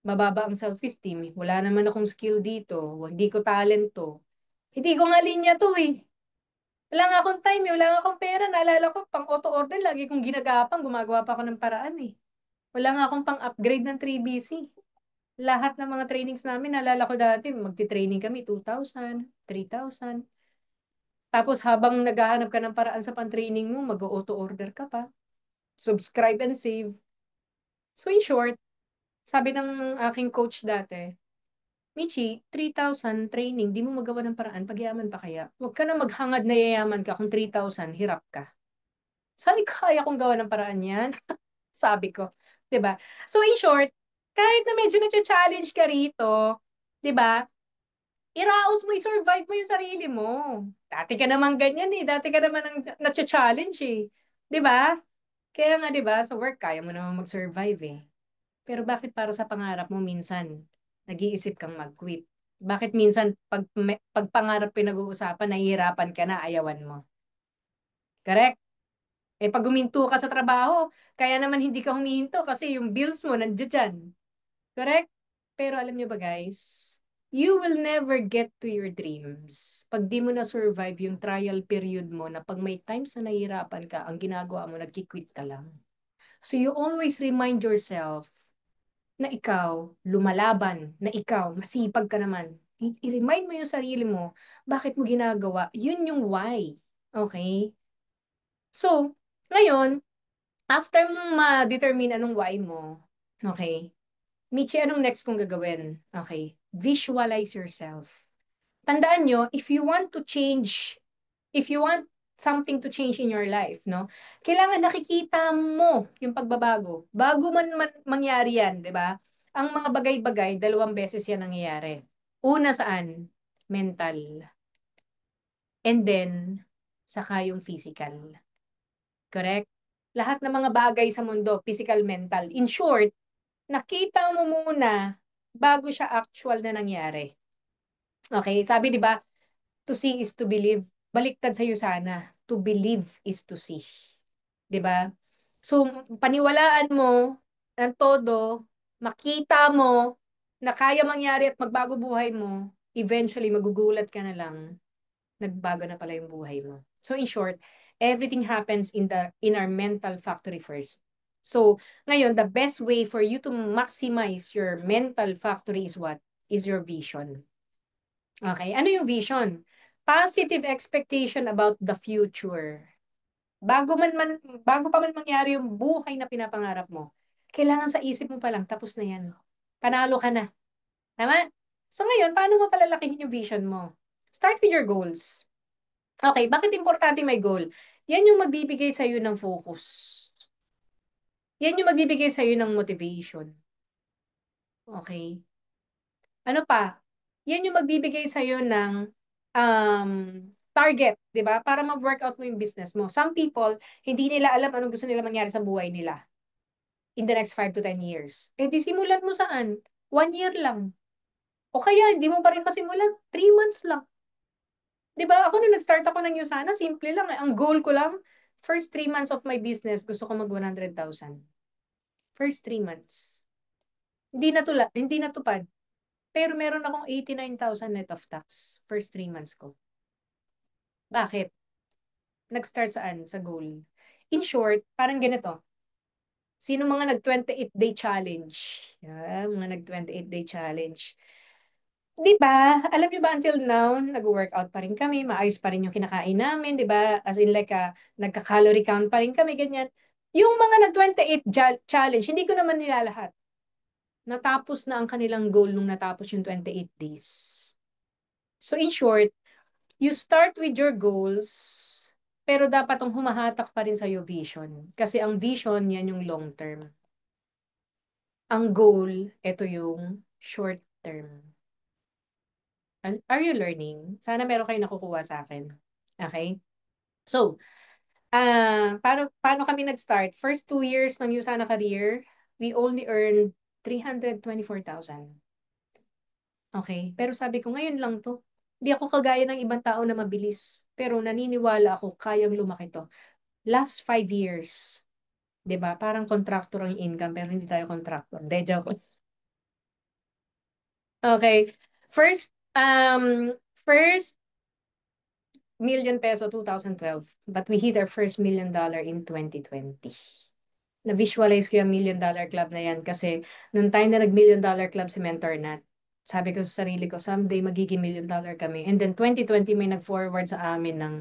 mababa ang self-esteem. Wala naman akong skill dito, hindi ko talento. Hindi ko nga linya to eh. Wala nga akong time eh, wala nga akong pera. Naalala ko, pang auto-order, lagi kong ginagapang, gumagawa pa ako ng paraan eh. Wala nga akong pang-upgrade ng 3BC. Lahat ng mga trainings namin, naalala ko dati, magti-training kami, 2,000, 3,000. Tapos habang naghahanap ka ng paraan sa pang-training mo, mag-auto-order ka pa. Subscribe and save. So in short, sabi ng aking coach dati, Michi, 3,000 training, di mo magawa ng paraan, pagyaman pa kaya? Huwag ka na maghangad na yayaman ka kung 3,000, hirap ka. Sabi ko, kaya kong gawa ng paraan yan. Sabi ko. 'Di ba? So in short, kahit na medyo na-challenge ka rito, 'di ba? Iraos mo, i-survive mo yung sarili mo. Dati ka naman ganyan eh. Dati ka naman ang na-challenge eh. 'Di ba? Kaya nga 'di ba, sa work kaya mo naman mag-survive eh. Pero bakit para sa pangarap mo minsan nag-iisip kang mag-quit? Bakit minsan pag pangarap pinag-uusapan, nahihirapan ka na, ayawan mo? Correct? Eh pag huminto ka sa trabaho, kaya naman hindi ka humihinto kasi yung bills mo nandiyan dyan. Correct? Pero alam nyo ba guys, you will never get to your dreams pag di mo na-survive yung trial period mo na pag may times na nahihirapan ka, ang ginagawa mo, nagki-quit ka lang. So you always remind yourself na ikaw, lumalaban, na ikaw, masipag ka naman. I-remind mo yung sarili mo, bakit mo ginagawa? Yun yung why. Okay? So, ngayon, after mong ma-determine anong why mo, okay, Michi, anong next kong gagawin? Okay, visualize yourself. Tandaan nyo, if you want something to change in your life, no? Kailangan nakikita mo yung pagbabago. Bago man mangyari yan, di ba? Ang mga bagay-bagay, 2 beses yan nangyayari. Una saan? Mental. And then, saka yung physical. Correct? Lahat ng mga bagay sa mundo, physical, mental. In short, nakita mo muna bago siya actual na nangyari. Okay, sabi 'di ba, to see is to believe. Baliktad sa iyo sana. To believe is to see. 'Di ba? So, paniwalaan mo ng todo, makita mo na kaya mangyari at magbago buhay mo, eventually magugulat ka na lang, nagbago na pala yung buhay mo. So in short, everything happens in our mental factory first. So, ngayon, the best way for you to maximize your mental factory is what? Is your vision. Okay, ano yung vision? Positive expectation about the future. Bago pa man mangyari yung buhay na pinapangarap mo, kailangan sa isip mo pa lang, tapos na yan. Panalo ka na. Tama? So ngayon, paano mo palalakihin yung vision mo? Start with your goals. Okay, bakit importante may goal? Yan yung magbibigay sa'yo ng focus. Yan yung magbibigay sa'yo ng motivation. Okay? Ano pa? Yan yung magbibigay sa'yo ng um, target, di ba? Para mag-workout mo yung business mo. Some people, hindi nila alam anong gusto nila mangyari sa buhay nila in the next 5 to 10 years. Eh di simulan mo saan? 1 year lang. O kaya, hindi mo pa rin masimulan. 3 months lang. Di ba? Ako nung nag-start ako ng Usana, simple lang. Ang goal ko lang, first 3 months of my business, gusto ko mag 100,000. First 3 months. Hindi natupad. Pero meron akong 89,000 net of tax. First 3 months ko. Bakit? Nag-start saan? Sa goal. In short, parang ganito. Sino mga nag-28-day challenge? Yan, mga nag-28-day challenge. Di ba? Alam niyo ba until now, nag-workout pa rin kami, maayos pa rin yung kinakain namin, di ba? As in like, nagka-calorie count pa rin kami, ganyan. Yung mga nag-28 challenge, hindi ko naman nilalahat. Natapos na ang kanilang goal nung natapos yung 28 days. So in short, you start with your goals, pero dapat ang humahatak pa rin sa'yo vision. Kasi ang vision, yan yung long term. Ang goal, ito yung short term. Are you learning? Sana meron kayo nakukuha sa akin. Okay? So, paano kami nag-start? First 2 years ng Usana career, we only earned 324,000. Okay? Pero sabi ko, ngayon lang to. Hindi ako kagaya ng ibang tao na mabilis. Pero naniniwala ako, kayang lumaki to. Last 5 years, 'di ba? Parang contractor ang income, pero hindi tayo contractor. De, joke. Okay. First, first million peso 2012, but we hit our first $1 million in 2020. Na-visualize ko yung $1 million club na yan kasi nung time na nag-$1 million club si MentorNat, sabi ko sa sarili ko, someday magiging $1 million kami. And then 2020 may nag-forward sa amin ng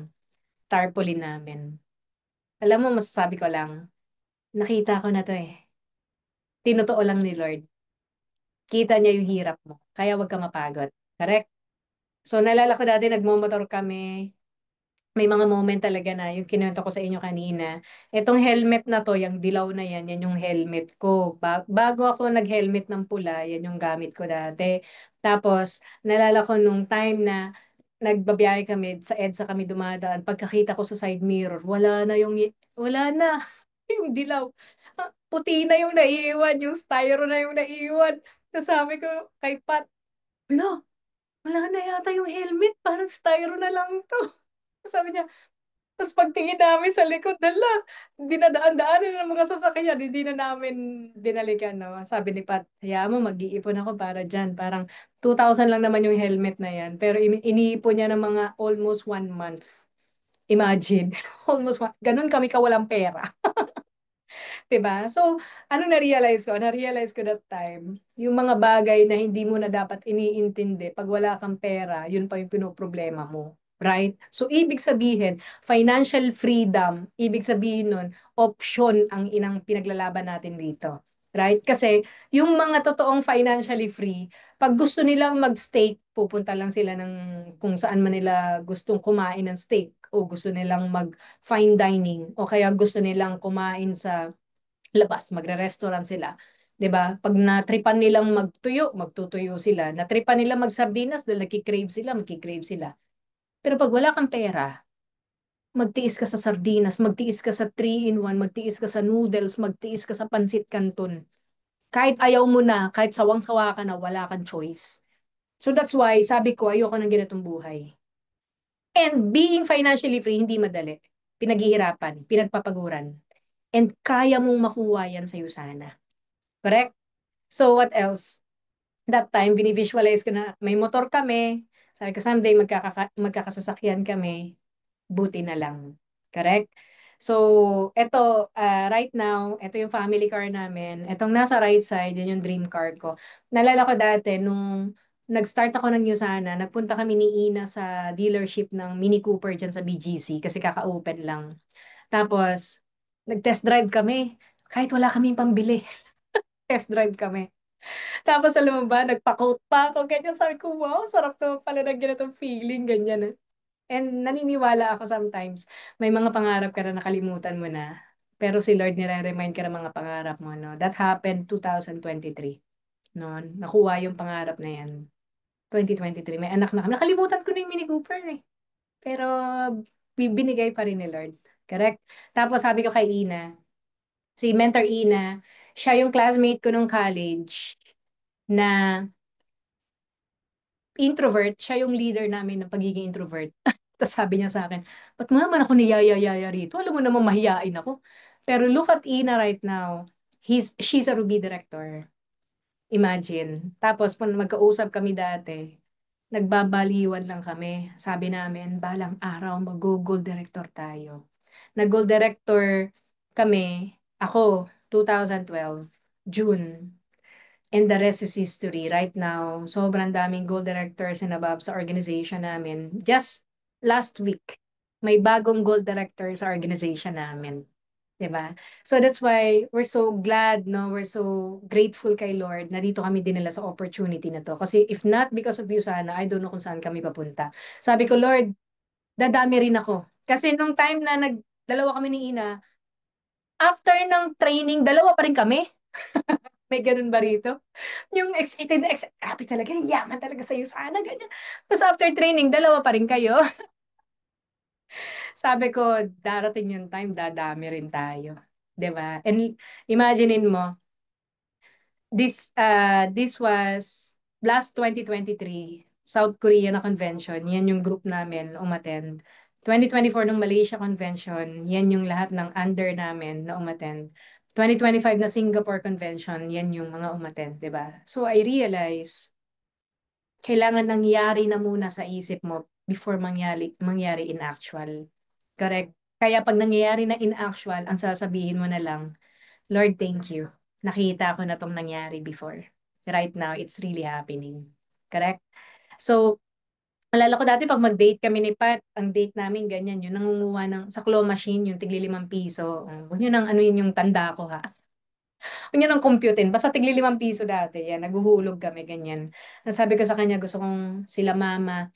tarpaulin namin. Alam mo, masasabi ko lang, nakita ko na to eh. Tinotoo lang ni Lord. Kita niya yung hirap mo. Kaya wag ka mapagod. Correct? So, nalala ko dati, nagmomotor kami. May mga moment talaga na yung kinuwento ko sa inyo kanina. Itong helmet na to, yung dilaw na yan, yan yung helmet ko. Bago ako nag-helmet ng pula, yan yung gamit ko dati. Tapos, nalala ko nung time na nagbabiyahe kami, sa EDSA kami dumadaan, pagkakita ko sa side mirror, wala na, yung dilaw. Puti na yung naiiwan, yung styro na yung naiiwan. Tapos sabi ko kay Pat, wala, wala na yata yung helmet, parang styro na lang to. Sabi niya, tapos pagtingin namin sa likod, dala, dinadaan-daanan ng mga sasakyan, hindi na namin binalikan, no? Sabi ni Pat, hayaan mo, mag-iipon ako para dyan. Parang 2,000 lang naman yung helmet na yan. Pero iniipon niya ng mga almost 1 month. Imagine, almost one. Ganun kami kawalang pera. 'Di ba? So, anong na-realize ko? Na-realize ko that time, yung mga bagay na hindi mo na dapat iniintindi pag wala kang pera, yun pa yung pinoproblema mo. Right? So, ibig sabihin, financial freedom, ibig sabihin nun, option ang inang pinaglalaban natin dito. Right? Kasi yung mga totoong financially free, pag gusto nilang mag-steak, pupunta lang sila ng kung saan man nila gustong kumain ng steak o gusto nilang mag-fine dining o kaya gusto nilang kumain sa labas, magre-restaurant sila. 'Di ba? Pag natripan nilang magtuyo, magtutuyo sila. Natripan nila magsardinas dahil nagki-crave sila, magki-crave sila. Pero pag wala kang pera, magtiis ka sa sardinas, magtiis ka sa 3-in-1, magtiis ka sa noodles, magtiis ka sa pansit canton. Kahit ayaw mo na, kahit sawang-sawa ka na, wala kang choice. So that's why, sabi ko, ayoko ng ganitong buhay. And being financially free, hindi madali. Pinaghihirapan, pinagpapaguran. And kaya mong makuha yan sa'yo sana. Correct? So what else? That time, binivisualize ko na may motor kami. Sabi ko, someday magkakasasakyan kami. Buti na lang. Correct? So, eto, right now, eto yung family car namin. Etong nasa right side, yun yung dream car ko. Nalala ko dati, nung nag-start ako ng Usana, nagpunta kami ni Ina sa dealership ng Mini Cooper dyan sa BGC kasi kaka-open lang. Tapos, nag-test drive kami. Kahit wala kaming pambili, test drive kami. Tapos alam mo ba, nagpa-coat pa ako, ganyan. Sabi ko, wow, sarap to pala ng ganitong feeling, ganyan. And naniniwala ako sometimes, may mga pangarap ka na nakalimutan mo na, pero si Lord nire-remind ka ng mga pangarap mo, no? That happened 2023, no? Nakuha yung pangarap na yan. 2023, may anak na kami. Nakalimutan ko na yung Mini Cooper eh. Pero binigay pa rin ni Lord. Correct? Tapos sabi ko kay Ina, si Mentor Ina, siya yung classmate ko nung college na introvert, siya yung leader namin ng pagiging introvert. Tapos sabi niya sa akin, ba't mo naman ako niyaya-yaya rito? Alam mo naman mahiyain ako. Pero look at Ina right now. She's a Ruby director. Imagine. Tapos pag magkausap kami dati, nagbabaliwan lang kami. Sabi namin, balang araw mag-gold director tayo. Nag-gold director kami, ako, 2012, June. And the rest is history. Right now, sobrang daming gold directors and above sa organization namin. Just last week, may bagong gold director sa organization namin. 'Di ba? So that's why we're so glad, no? We're so grateful kay Lord na dito kami dinala sa opportunity na to. Kasi if not because of you sana, I don't know kung saan kami papunta. Sabi ko, Lord, dadami rin ako. Kasi nung time na dalawa kami ni Ina, after ng training, dalawa pa rin kami. May ganun ba rito? Yung excited na excited, grabe talaga, yaman talaga sa'yo sana, ganyan. Tapos after training, dalawa pa rin kayo. Sabi ko, darating yung time, dadami rin tayo. 'Di ba? And imaginein mo, this was last 2023, South Korea na convention, yan yung group namin umattend. 2024 ng Malaysia convention, yan yung lahat ng under namin na umattend. 2025 na Singapore convention, yan yung mga umattend, 'di ba? So I realize kailangan nangyari na muna sa isip mo before mangyari in actual. Correct? Kaya pag nangyayari na in actual, ang sasabihin mo na lang, Lord, thank you. Nakita ko na tong nangyari before. Right now, it's really happening. Correct? So, alala ko dati pag mag-date kami ni Pat, ang date namin ganyan, yung nangunguha sa claw machine, yung tigli 5 piso. Huwag nyo nang ano yun yung tanda ko ha. Huwag nyo nang computein. Basta tigli 5 piso dati. Yan, naguhulog kami, ganyan. Sabi ko sa kanya, gusto kong sila mama,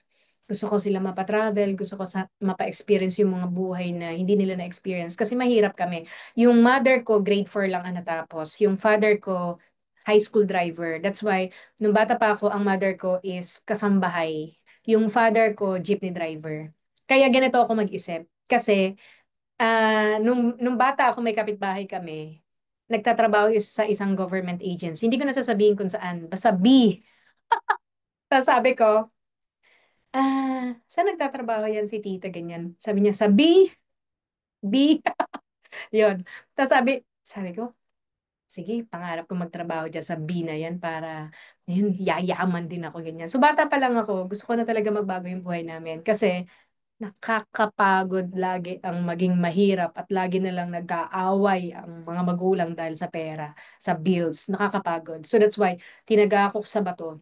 gusto ko sila mapa-travel, gusto ko mapa-experience yung mga buhay na hindi nila na-experience. Kasi mahirap kami. Yung mother ko, grade 4 lang ang natapos. Yung father ko, high school driver. That's why, nung bata pa ako, ang mother ko is kasambahay. Yung father ko, jeepney driver. Kaya ganito ako mag-isip. Kasi, nung bata ako, may kapitbahay kami. Nagtatrabaho sa isang government agency. Hindi ko na sasabihin kung saan. Basta B. Tapos sabi ko, saan nagtatrabaho yan si tita, ganyan. Sabi niya, sa B, B, yun. Tapos sabi ko, sige, pangarap ko magtrabaho dyan sa B na yan para, yun, yayaman din ako, ganyan. So, bata pa lang ako, gusto ko na talaga magbago yung buhay namin. Kasi, nakakapagod lagi ang maging mahirap at lagi na lang nag-aaway ang mga magulang dahil sa pera, sa bills. Nakakapagod. So, that's why, tinaga ako sa bato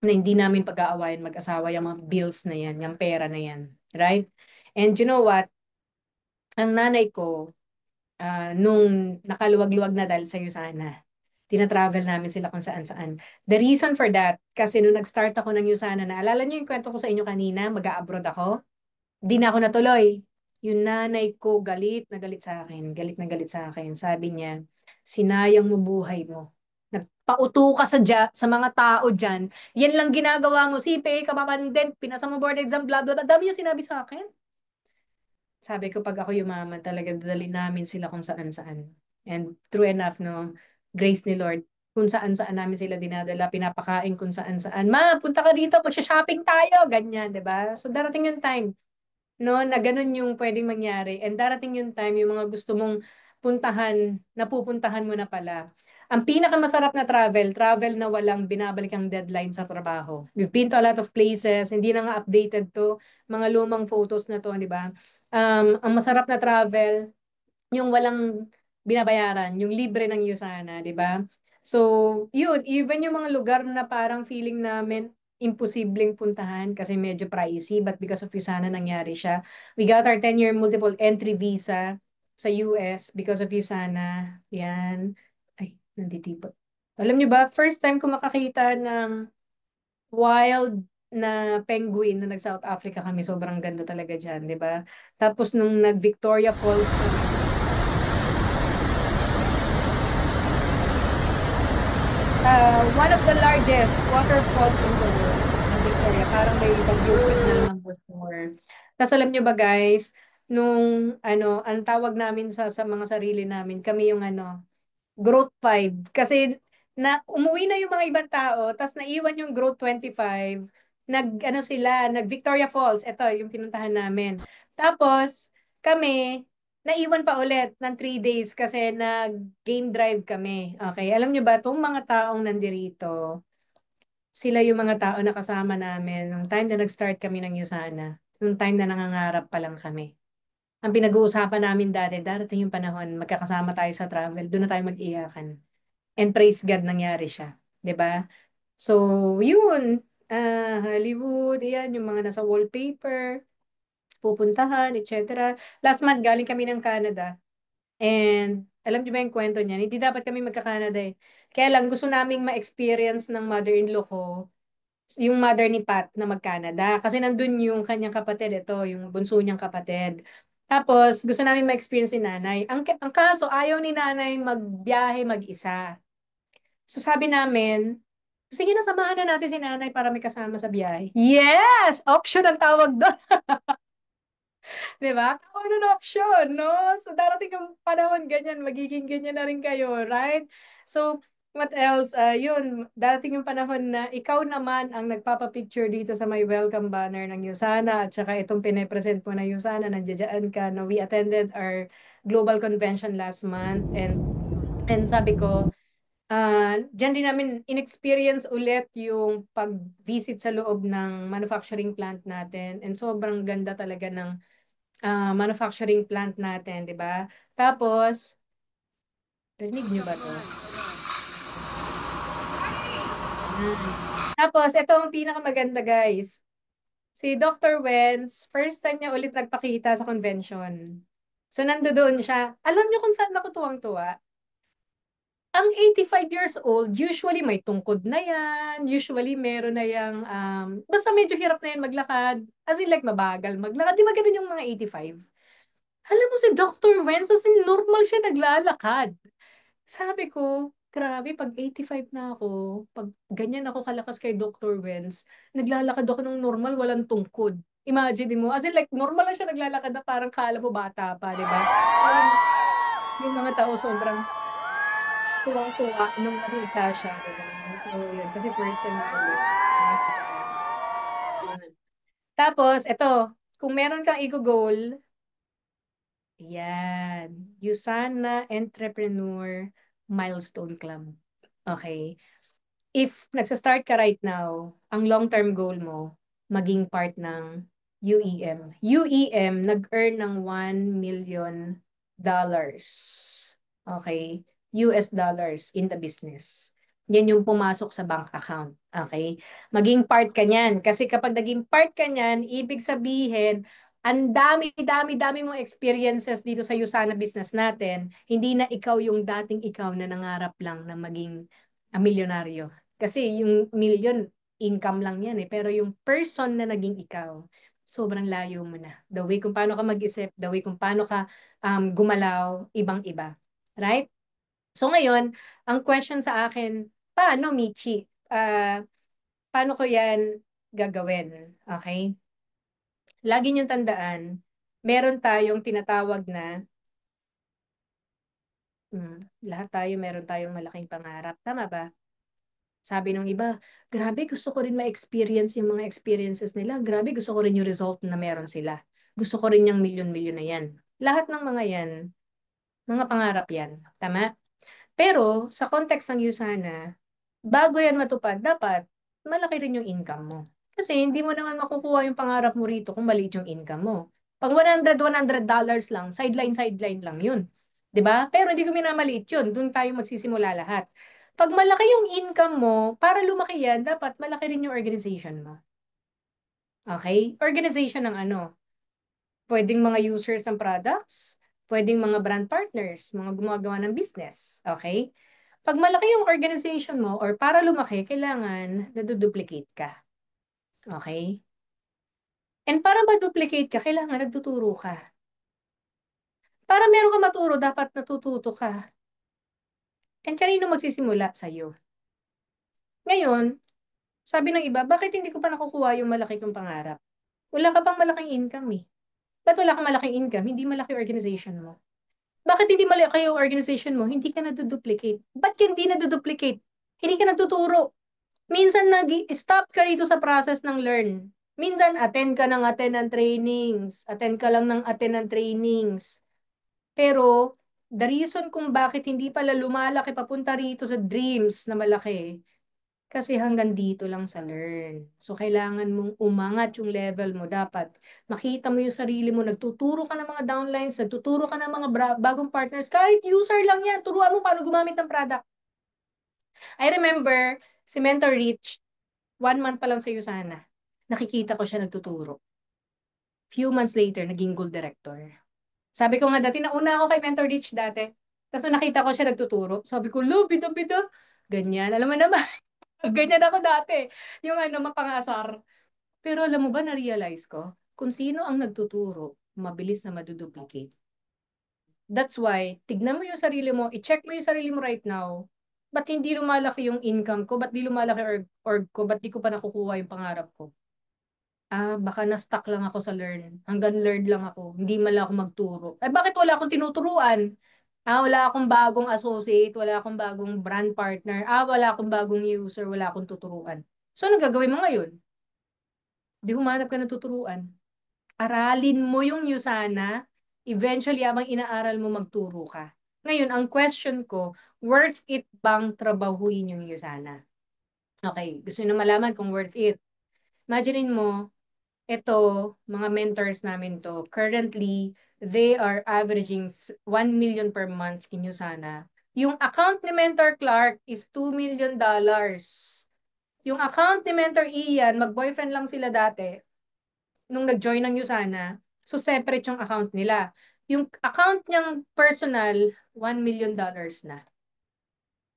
na hindi namin pag-aawayan mag-asawa yung mga bills na yan, yung pera na yan. Right? And you know what? Ang nanay ko, nung nakaluwag-luwag na dahil sa'yo sana, tina-travel namin sila kung saan-saan. The reason for that, kasi nung nag-start ako ng Yusana, naalala niyo yung kwento ko sa inyo kanina, mag-a-abroad ako? Di na ako natuloy. Yung nanay ko, galit na galit sa akin. Galit na galit sa akin. Sabi niya, sinayang mo buhay mo. Nagpauto ka sa mga tao dyan. Yan lang ginagawa mo. Sipe, kapapandin, pinasa mo board exam, blah, blah, blah. Dami niya sinabi sa akin. Sabi ko, pag ako yumaman, talaga dadali namin sila kung saan-saan. And true enough, no, grace ni Lord, kung saan-saan namin sila dinadala, pinapakain kung saan-saan. Ma, punta ka dito, magsha-shopping tayo, ganyan, 'di ba? So darating yung time, no, na ganun yung pwedeng mangyari. And darating yung time, yung mga gusto mong puntahan, napupuntahan mo na pala. Ang pinakamasarap na travel na walang binabalik ang deadline sa trabaho. We've been to a lot of places, hindi na nga updated to, mga lumang photos na to, di ba? Ang masarap na travel, yung walang binabayaran, yung libre ng Yusana, di ba? So, yun, even yung mga lugar na parang feeling namin imposibleng puntahan kasi medyo pricey, but because of Yusana nangyari siya. We got our 10-year multiple entry visa sa US because of Yusana. Yan. Ay, nanditipot. Alam niyo ba, first time ko makakita ng wild na penguin na nag-South Africa kami. Sobrang ganda talaga dyan, di ba? Tapos nung nag-Victoria Falls kami, one of the largest waterfalls in the world ng Victoria. Parang may Baguio signal number 4. Tapos alam nyo ba guys, nung ang tawag namin sa mga sarili namin, kami yung Growth 5. Kasi umuwi na yung mga ibang tao, tapos naiwan yung Growth 25. Nag Victoria Falls. Ito, yung pinuntahan namin. Tapos, kami, naiwan pa ulit ng 3 days kasi nag-game drive kami. Okay, alam nyo ba, itong mga taong nandirito, sila yung mga tao na kasama namin nung time na nag-start kami ng USANA. Nung time na nangangarap pa lang kami. Ang pinag-uusapan namin dati, darating yung panahon, magkakasama tayo sa travel, doon na tayo mag-iyakan. And praise God, nangyari siya. 'Di ba? So, yun. Hollywood, yan, yung mga nasa wallpaper, pupuntahan, etc. Last month, galing kami ng Canada. And, alam niyo ba yung kwento niyan? Hindi dapat kami magka-Canada eh. Kaya lang, gusto naming ma-experience ng mother-in-law ko, yung mother ni Pat na mag-Canada. Kasi nandun yung kanyang kapatid, ito, yung bunso niyang kapatid. Tapos, gusto namin ma-experience si nanay. Ang kaso, ayaw ni nanay magbiyahe mag-isa. So sabi namin, sige na samahan na natin si nanay para may kasama sa biyahe. Yes! Option ang tawag doon. Di ba? Tawag doon option, no? So darating yung panahon ganyan, magiging ganyan na rin kayo, right? So, what else? Yun, darating yung panahon na ikaw naman ang nagpapapicture dito sa may welcome banner ng USANA at saka itong pinepresent mo na USANA, nandiyan ka, no? We attended our global convention last month and sabi ko, diyan din namin inexperience ulit yung pag-visit sa loob ng manufacturing plant natin and sobrang ganda talaga ng manufacturing plant natin, 'di ba? Tapos, rinig nyo ba to? Yan. Tapos, ito ang pinakamaganda, guys. Si Dr. Wenz, first time niya ulit nagpakita sa convention. So, nandoon siya. Alam niyo kung saan ako tuwang-tuwa? Ang 85 years old, usually may tungkod na yan, usually meron na yung, basta medyo hirap na yan maglakad, as in like mabagal maglakad, di ba ganun yung mga 85? Alam mo si Dr. Wenz, as in normal siya naglalakad. Sabi ko, grabe, pag 85 na ako, pag ganyan ako kalakas kay Dr. Wenz, naglalakad ako ng normal, walang tungkod. Imagine mo, as in like normal lang siya naglalakad na parang kala mo bata pa, di ba? Yung mga tao sobrang tuwang-tuwa nung nakita siya, diba? So, yun. Kasi first time ko ulit. Yun. Tapos, ito, kung meron kang i-goal, yan, Usana Entrepreneur Milestone Club. Okay. If nagsa-start ka right now, ang long-term goal mo, maging part ng UEM. UEM, nag-earn ng $1 million. Okay? US dollars in the business. Yan yung pumasok sa bank account. Okay? Maging part ka niyan. Kasi kapag naging part ka niyan, ibig sabihin, ang dami mong experiences dito sa Usana business natin. Hindi na ikaw yung dating ikaw na nangarap lang na maging milyonaryo. Kasi yung million, income lang yan eh. Pero yung person na naging ikaw, sobrang layo mo na. The way kung paano ka mag-isip, the way kung paano ka gumalaw, ibang-iba. Right? So ngayon, ang question sa akin, paano Michi? Paano ko yan gagawin? Okay? Lagi niyong tandaan, meron tayong tinatawag na, lahat tayo meron tayong malaking pangarap. Tama ba? Sabi nung iba, grabe gusto ko rin ma-experience yung mga experiences nila. Grabe gusto ko rin yung result na meron sila. Gusto ko rin yung milyon-milyon na yan. Lahat ng mga yan, mga pangarap yan. Tama? Pero sa context ng USANA, bago yan matupad, dapat malaki rin yung income mo. Kasi hindi mo naman makukuha yung pangarap mo rito kung maliit yung income mo. Pag $100 lang, sideline lang yun. 'Di ba? Pero hindi ko minamaliit yun. Doon tayo magsisimula lahat. Pag malaki yung income mo, para lumaki yan, dapat malaki rin yung organization mo. Okay? Organization ng ano? Pwedeng mga users ng products, pwedeng mga brand partners, mga gumagawa ng business. Okay? Pag malaki yung organization mo or para lumaki, kailangan naduduplicate ka. Okay? And para ma-duplicate ka, kailangan nagtuturo ka. Para meron ka maturo, dapat natututo ka. And kanino magsisimula? Sa'yo. Ngayon, sabi ng iba, bakit hindi ko pa nakukuha yung malaki kong pangarap? Wala ka pang malaking income eh. Ba't wala kang malaking income? Hindi malaki organization mo. Bakit hindi malaki yung organization mo? Hindi ka naduduplicate. Ba't ka hindi naduduplicate? Hindi ka natuturo. Minsan nag-stop ka rito sa process ng learn. Minsan attend ka ng attend ng trainings. Attend ka lang ng attend ng trainings. Pero the reason kung bakit hindi pala lumalaki papunta rito sa dreams na malaki, kasi hanggang dito lang sa learn. So, kailangan mong umangat yung level mo. Dapat makita mo yung sarili mo. Nagtuturo ka ng mga downlines, nagtuturo ka ng mga bagong partners. Kahit user lang yan, turuan mo paano gumamit ng product. I remember, si Mentor Rich, 1 month pa lang sa sana. Nakikita ko siya nagtuturo. Few months later, naging gold director. Sabi ko nga dati, nauna ako kay Mentor Rich dati. Tapos nakita ko siya nagtuturo. Sabi ko, lo, bida-bida. Ganyan. Alam mo naman, ganyan ako dati. Yung mapangasar. Pero alam mo ba, na-realize ko, kung sino ang nagtuturo, mabilis na maduduplicate. That's why, tignan mo yung sarili mo, i-check mo yung sarili mo right now. Ba't hindi lumalaki yung income ko? Ba't di lumalaki org ko? Ba't di ko pa nakukuha yung pangarap ko? Baka na-stuck lang ako sa learn. Hanggang learn lang ako. Hindi man lang ako magturo. Bakit wala akong tinuturuan? Wala akong bagong associate, wala akong bagong brand partner, wala akong bagong user, wala akong tuturuan. So, ano gagawin mo ngayon? Di humanap ka ng tuturuan. Aralin mo yung Usana, eventually habang inaaral mo magturo ka. Ngayon, ang question ko, worth it bang trabahuin yung Usana? Okay, gusto nyo na malaman kung worth it. Imaginein mo, ito, mga mentors namin to, currently, they are averaging 1 million per month in Usana. Yung account ni Mentor Clark is $2 million. Yung account ni Mentor Ian, mag-boyfriend lang sila dati, nung nag-join ng Usana, so separate yung account nila. Yung account niyang personal, $1 million na.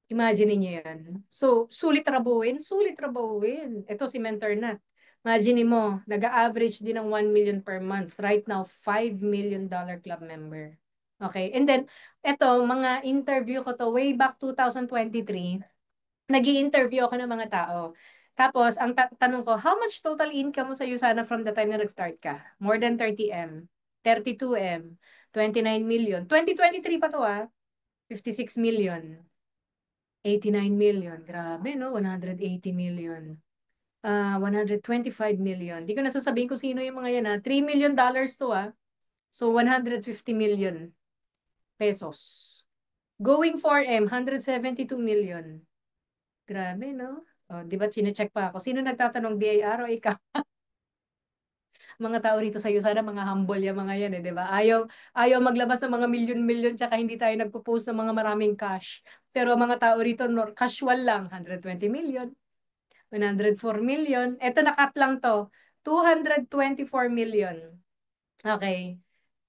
Imagine niyo yan. So, sulit rabuin? Sulit rabuin. Ito si Mentor Nat. Imagine mo, nag-average din ng 1 million per month. Right now, $5 million club member. Okay? And then, ito, mga interview ko to way back 2023. Nag-i-interview ako ng mga tao. Tapos, ang tanong ko, how much total income mo sa Usana from the time na nag-start ka? More than 30M, 32M, 29 million. 2023 pa to 56 million, 89 million. Grabe, no? 180 million. 125 million. Di ko nasasabihin kung sino yung mga yan $3 million to So, 150 million pesos. Going 4M, 172 million. Grabe, no? Di ba, chinecheck pa ako. Sino nagtatanong, BIR o ikaw? Mga tao rito sa iyo, sana mga humble yung mga yan, di ba? Ayaw maglabas ng mga milyon-milyon, tsaka hindi tayo nagpo-post ng mga maraming cash. Pero mga tao rito, casual lang, 120 million, 104 million. Ito, nakat lang to, 224 million. Okay.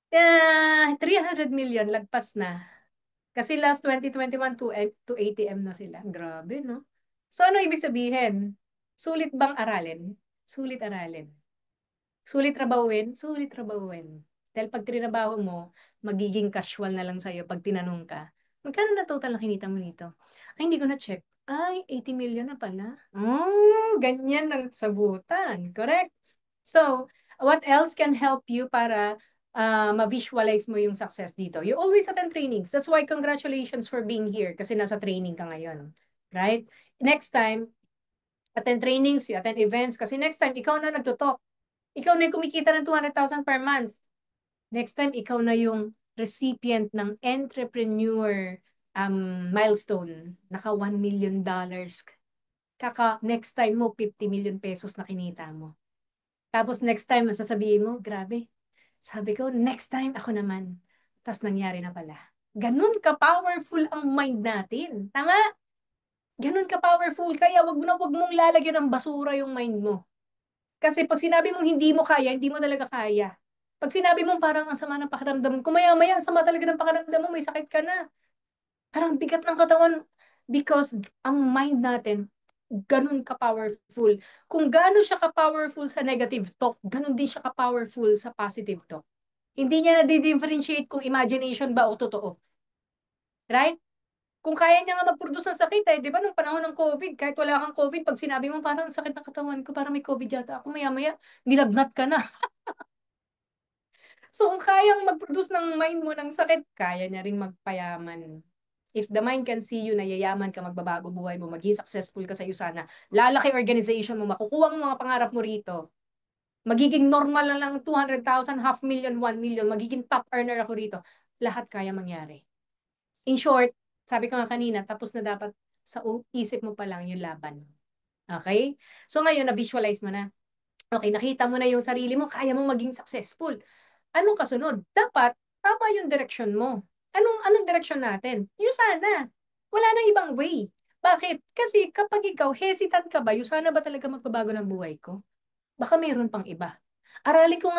300 million, lagpas na. Kasi last 2021, to 80M na sila. Grabe, no? So, ano ibig sabihin? Sulit bang aralin? Sulit aralin. Sulit trabahuin? Sulit trabahuin. Dahil pag trinabaho mo, magiging casual na lang sa'yo pag tinanong ka, magkano na total na kinita mo nito? Ay, hindi ko na-check. Ay, 80 million na pala. Ganyan ang sagutan. Correct? So, what else can help you para ma-visualize mo yung success dito? You always attend trainings. That's why congratulations for being here kasi nasa training ka ngayon. Right? Next time, attend trainings, you attend events kasi next time, ikaw na nagtutalk. Ikaw na yung kumikita ng 200,000 per month. Next time, ikaw na yung recipient ng entrepreneur milestone. Naka $1 million. Next time mo, 50 million pesos na kinita mo. Tapos next time, masasabihin mo, grabe. Sabi ko, next time ako naman. Tapos nangyari na pala. Ganun ka-powerful ang mind natin. Tama? Ganun ka-powerful. Kaya wag mong lalagyan ng basura yung mind mo. Kasi pag sinabi mong hindi mo kaya, hindi mo talaga kaya. Pag sinabi mong parang ang sama ng pakiramdam, kung maya-maya, ang sama talaga ng pakiramdam mo, may sakit ka na. Parang bigat ng katawan. Because ang mind natin, ganun ka-powerful. Kung gano'n siya ka-powerful sa negative talk, ganun din siya ka-powerful sa positive talk. Hindi niya na-differentiate kung imagination ba o totoo. Right? Kung kaya niya nga mag-produce ng sakit, di ba, nung panahon ng COVID, kahit wala kang COVID, pag sinabi mo, parang sakit ng katawan ko, parang may COVID yata ako, maya-maya, nilagnat ka na. So, kung kayang mag-produce ng mind mo ng sakit, kaya niya rin magpayaman. If the mind can see you na yayaman ka, magbabago buhay mo, maging successful ka sa iyo sana, lalaki organization mo, makukuha mo mga pangarap mo rito, magiging normal na lang 200,000, 500,000, 1 million, magiging top earner ako rito. Lahat kaya mangyari. In short, sabi ko nga kanina, tapos na dapat sa isip mo pa lang yung laban. Okay? So ngayon, na-visualize mo na. Okay, nakita mo na yung sarili mo, kaya mo maging successful. Anong kasunod? Dapat, tama yung direction mo. Anong direction natin? Yung sana. Wala nang ibang way. Bakit? Kasi kapag ikaw, hesitant ka ba, yung sana ba talaga magbabago ng buhay ko? Baka mayroon pang iba. Aralin ko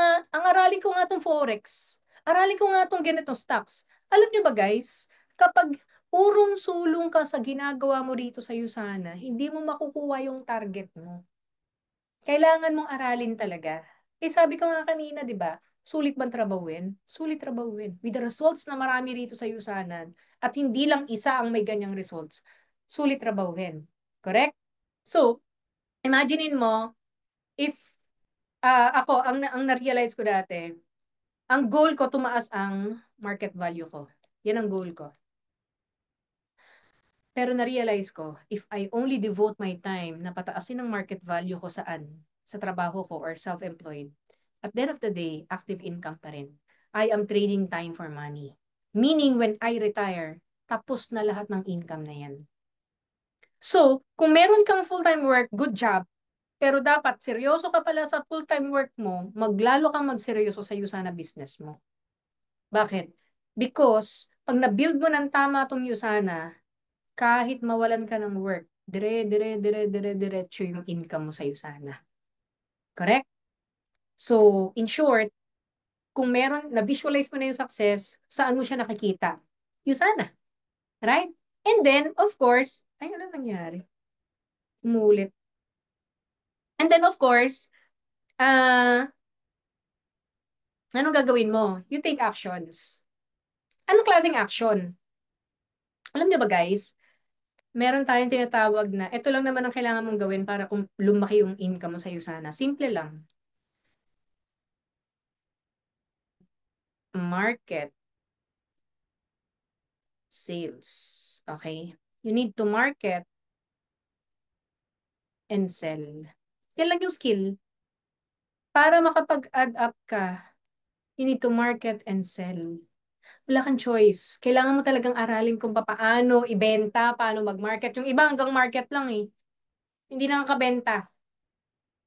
nga tong Forex. Aralin ko nga tong ganitong stocks. Alam nyo ba guys, kapag urong-sulong ka sa ginagawa mo dito sa Usana, hindi mo makukuha yung target mo. Kailangan mong aralin talaga. Sabi ko nga kanina, di ba? Sulit bang trabahuin? Sulit trabahuin. With the results na marami rito sa Yusanan, at hindi lang isa ang may ganyang results, sulit trabahuin. Correct? So, imaginein mo, if ako, ang na-realize ko dati, ang goal ko, tumaas ang market value ko. Yan ang goal ko. Pero na-realize ko, if I only devote my time na pataasin ang market value ko saan? Sa trabaho ko or self-employed. At the end of the day, active income pa rin. I am trading time for money. Meaning, when I retire, tapos na lahat ng income na yan. So, kung meron kang full-time work, good job. Pero dapat, seryoso ka pala sa full-time work mo, maglalo kang magseryoso sa Usana business mo. Bakit? Because, pag na-build mo ng tama itong Usana, kahit mawalan ka ng work, diretso yung income mo sa Usana. Correct? So, in short, kung meron, na-visualize mo na yung success, saan mo siya nakikita? Usana. Right? And then, of course, ay, ano nangyari? Umulit. And then, of course, anong gagawin mo? You take actions. Anong klaseng action? Alam niyo ba guys, meron tayong tinatawag na, ito lang naman ang kailangan mong gawin para kung lumaki yung income mo sa Usana. Simple lang. Market sales. Okay? You need to market and sell. Yan lang yung skill. Para makapag-add up ka, you need to market and sell. Wala kang choice. Kailangan mo talagang aralin kung paano ibenta, paano mag-market. Yung iba hanggang market lang eh. Hindi nakakabenta.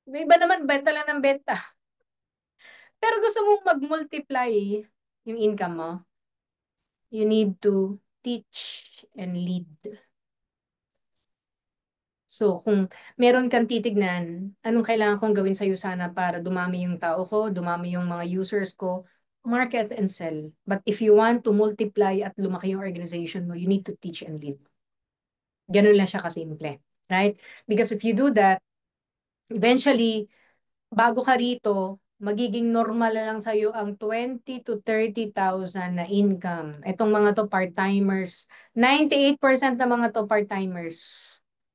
Yung iba naman, benta lang ng benta. Pero gusto mong mag-multiply yung income mo, you need to teach and lead. So, kung meron kang titignan, anong kailangan kong gawin sa Usana para dumami yung tao ko, dumami yung mga users ko, market and sell. But if you want to multiply at lumaki yung organization mo, you need to teach and lead. Ganun lang siya kasimple. Right? Because if you do that, eventually, bago ka rito, magiging normal na lang sa'yo ang 20 to 30,000 na income. Itong mga to part-timers, 98% na mga to part-timers.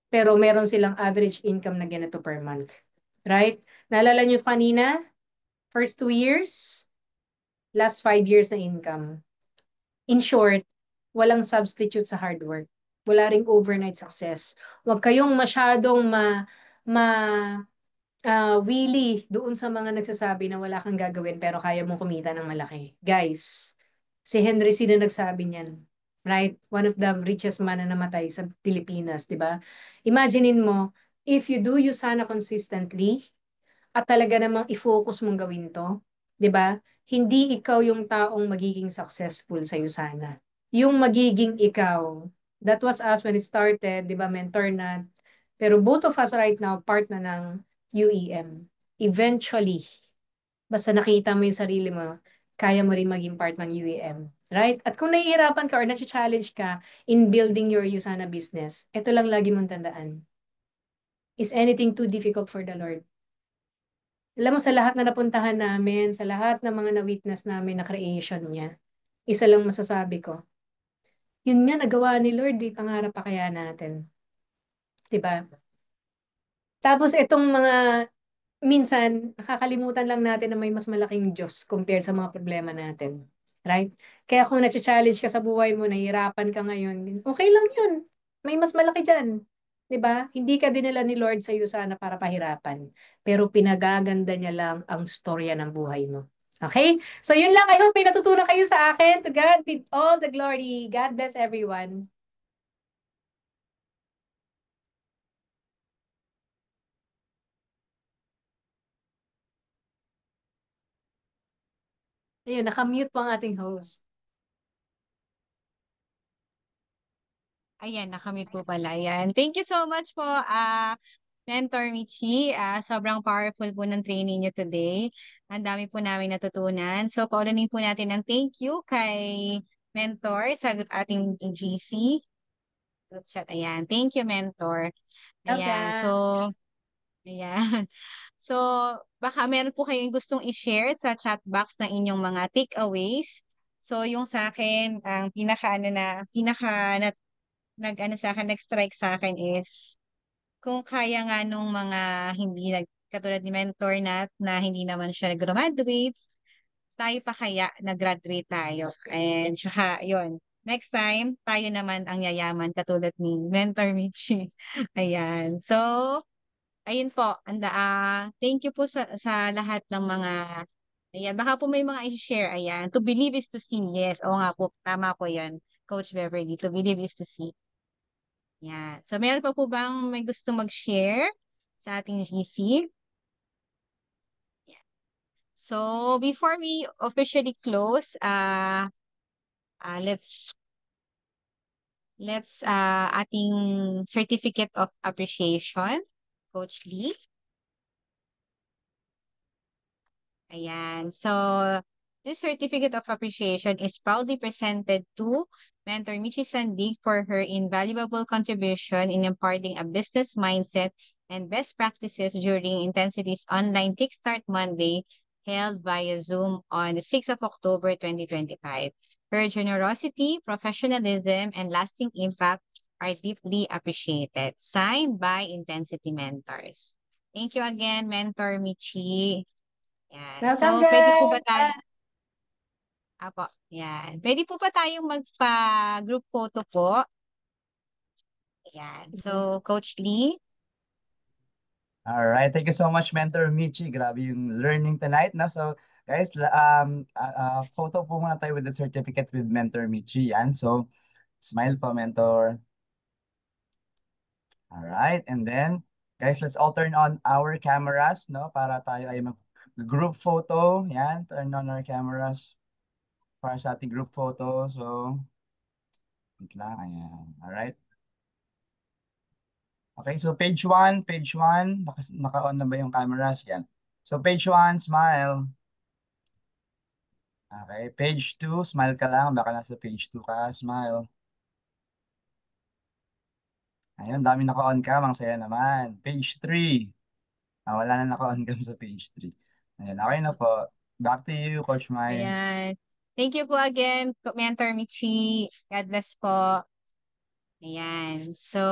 Pero meron silang average income na ganito per month. Right? Naalala nyo kanina? First 2 years, last 5 years na income. In short, walang substitute sa hard work. Wala ring overnight success. Huwag kayong masyadong ma Willy, doon sa mga nagsasabi na wala kang gagawin pero kaya mong kumita ng malaki. Guys, si Henry C. na nagsabi niyan. Right? One of the richest man na namatay sa Pilipinas, di ba? Imaginein mo, if you do Usana consistently, at talaga namang i-focus mong gawin to, di ba? Hindi ikaw yung taong magiging successful sa Usana. Yung magiging ikaw. That was us when it started, di ba? Mentor na. Pero both of us right now, part na ng UEM. Eventually, basta nakita mo yung sarili mo, kaya mo rin maging part ng UEM. Right? At kung nahihirapan ka or na-challenge ka in building your Usana business, ito lang lagi mong tandaan. Is anything too difficult for the Lord? Alam mo, sa lahat na napuntahan namin, sa lahat ng mga na-witness namin na creation niya, isa lang masasabi ko, yun nga nagawa ni Lord, di pangarap pa kaya natin. 'Di ba? Tapos itong mga minsan, nakakalimutan lang natin na may mas malaking Diyos compared sa mga problema natin. Right? Kaya kung na-challenge ka sa buhay mo, nahihirapan ka ngayon, okay lang yun. May mas malaki dyan. 'Di ba? Hindi ka dinala ni Lord sa iyo sana para pahirapan. Pero pinagaganda niya lang ang storya ng buhay mo. Okay? So yun lang. I hope may natutunan kayo sa akin. To God be all the glory. God bless everyone. Ayun, nakamute po ang ating host. Ayan, nakamute po pala. Ayan. Thank you so much po, Mentor Michi. Sobrang powerful po ng training niyo today. Ang dami po namin natutunan. So, paulanin po natin ng thank you kay Mentor sa ating GC group chat. Ayan. Thank you, Mentor. Ayan. So, Welcome. ayan. So, baka meron po kayong gustong i-share sa chat box ng inyong mga takeaways. So, yung sa akin, ang pinaka nag-ano sa akin, nag-strike sa akin is kung kaya nga nung mga hindi katulad ni mentor na hindi naman siya graduate, tayo pa kaya nag-graduate tayo. And tsaka, yun. Next time, tayo naman ang yayaman katulad ni Mentor Michi. Ayan. So, ayun po. Thank you po sa lahat ng mga, ayan, baka po may mga i-share. Ayan. To believe is to see. Yes. Oo nga po. Tama po yun. Coach Beverly. To believe is to see. Yan. So, meron pa po bang may gusto mag-share sa ating GC? Yan. So, before we officially close, uh, let's ating certificate of appreciation, Coach Lee. Ayan. So, this certificate of appreciation is proudly presented to Mentor Michi Sandig for her invaluable contribution in imparting a business mindset and best practices during Intensity's online Kickstart Monday held via Zoom on the 6th of October 2025. Her generosity, professionalism, and lasting impact are deeply appreciated. Signed by Intensity Mentors. Thank you again, Mentor Michi. Yan. Welcome, So, pwede po ba guys. tayo, apo, yan. Pwede po ba tayong magpa-group photo po? Yan. So, Coach Lee. All right, thank you so much, Mentor Michi. Grabe yung learning tonight, no? So, guys, photo po muna tayo with the certificate with Mentor Michi. Yan. So, smile po, Mentor. All right, and then, guys, let's all turn on our cameras, no? Para tayo ay mag-group photo. Yan, turn on our cameras para sa ating group photo. So, wait lang, ayan. All right. Okay, so page 1, naka-on na ba yung cameras? Yan. So, page 1, smile. Okay, page 2, smile ka lang. Baka nasa page 2 ka, smile. Ayun, dami naka-on cam, ang saya naman. Page 3. Wala na naka-on cam sa page 3. Ayun, okay na po. Back to you, Coach Mai. Ayan. Thank you po again, Mentor Michi. God bless po. Ayan. So,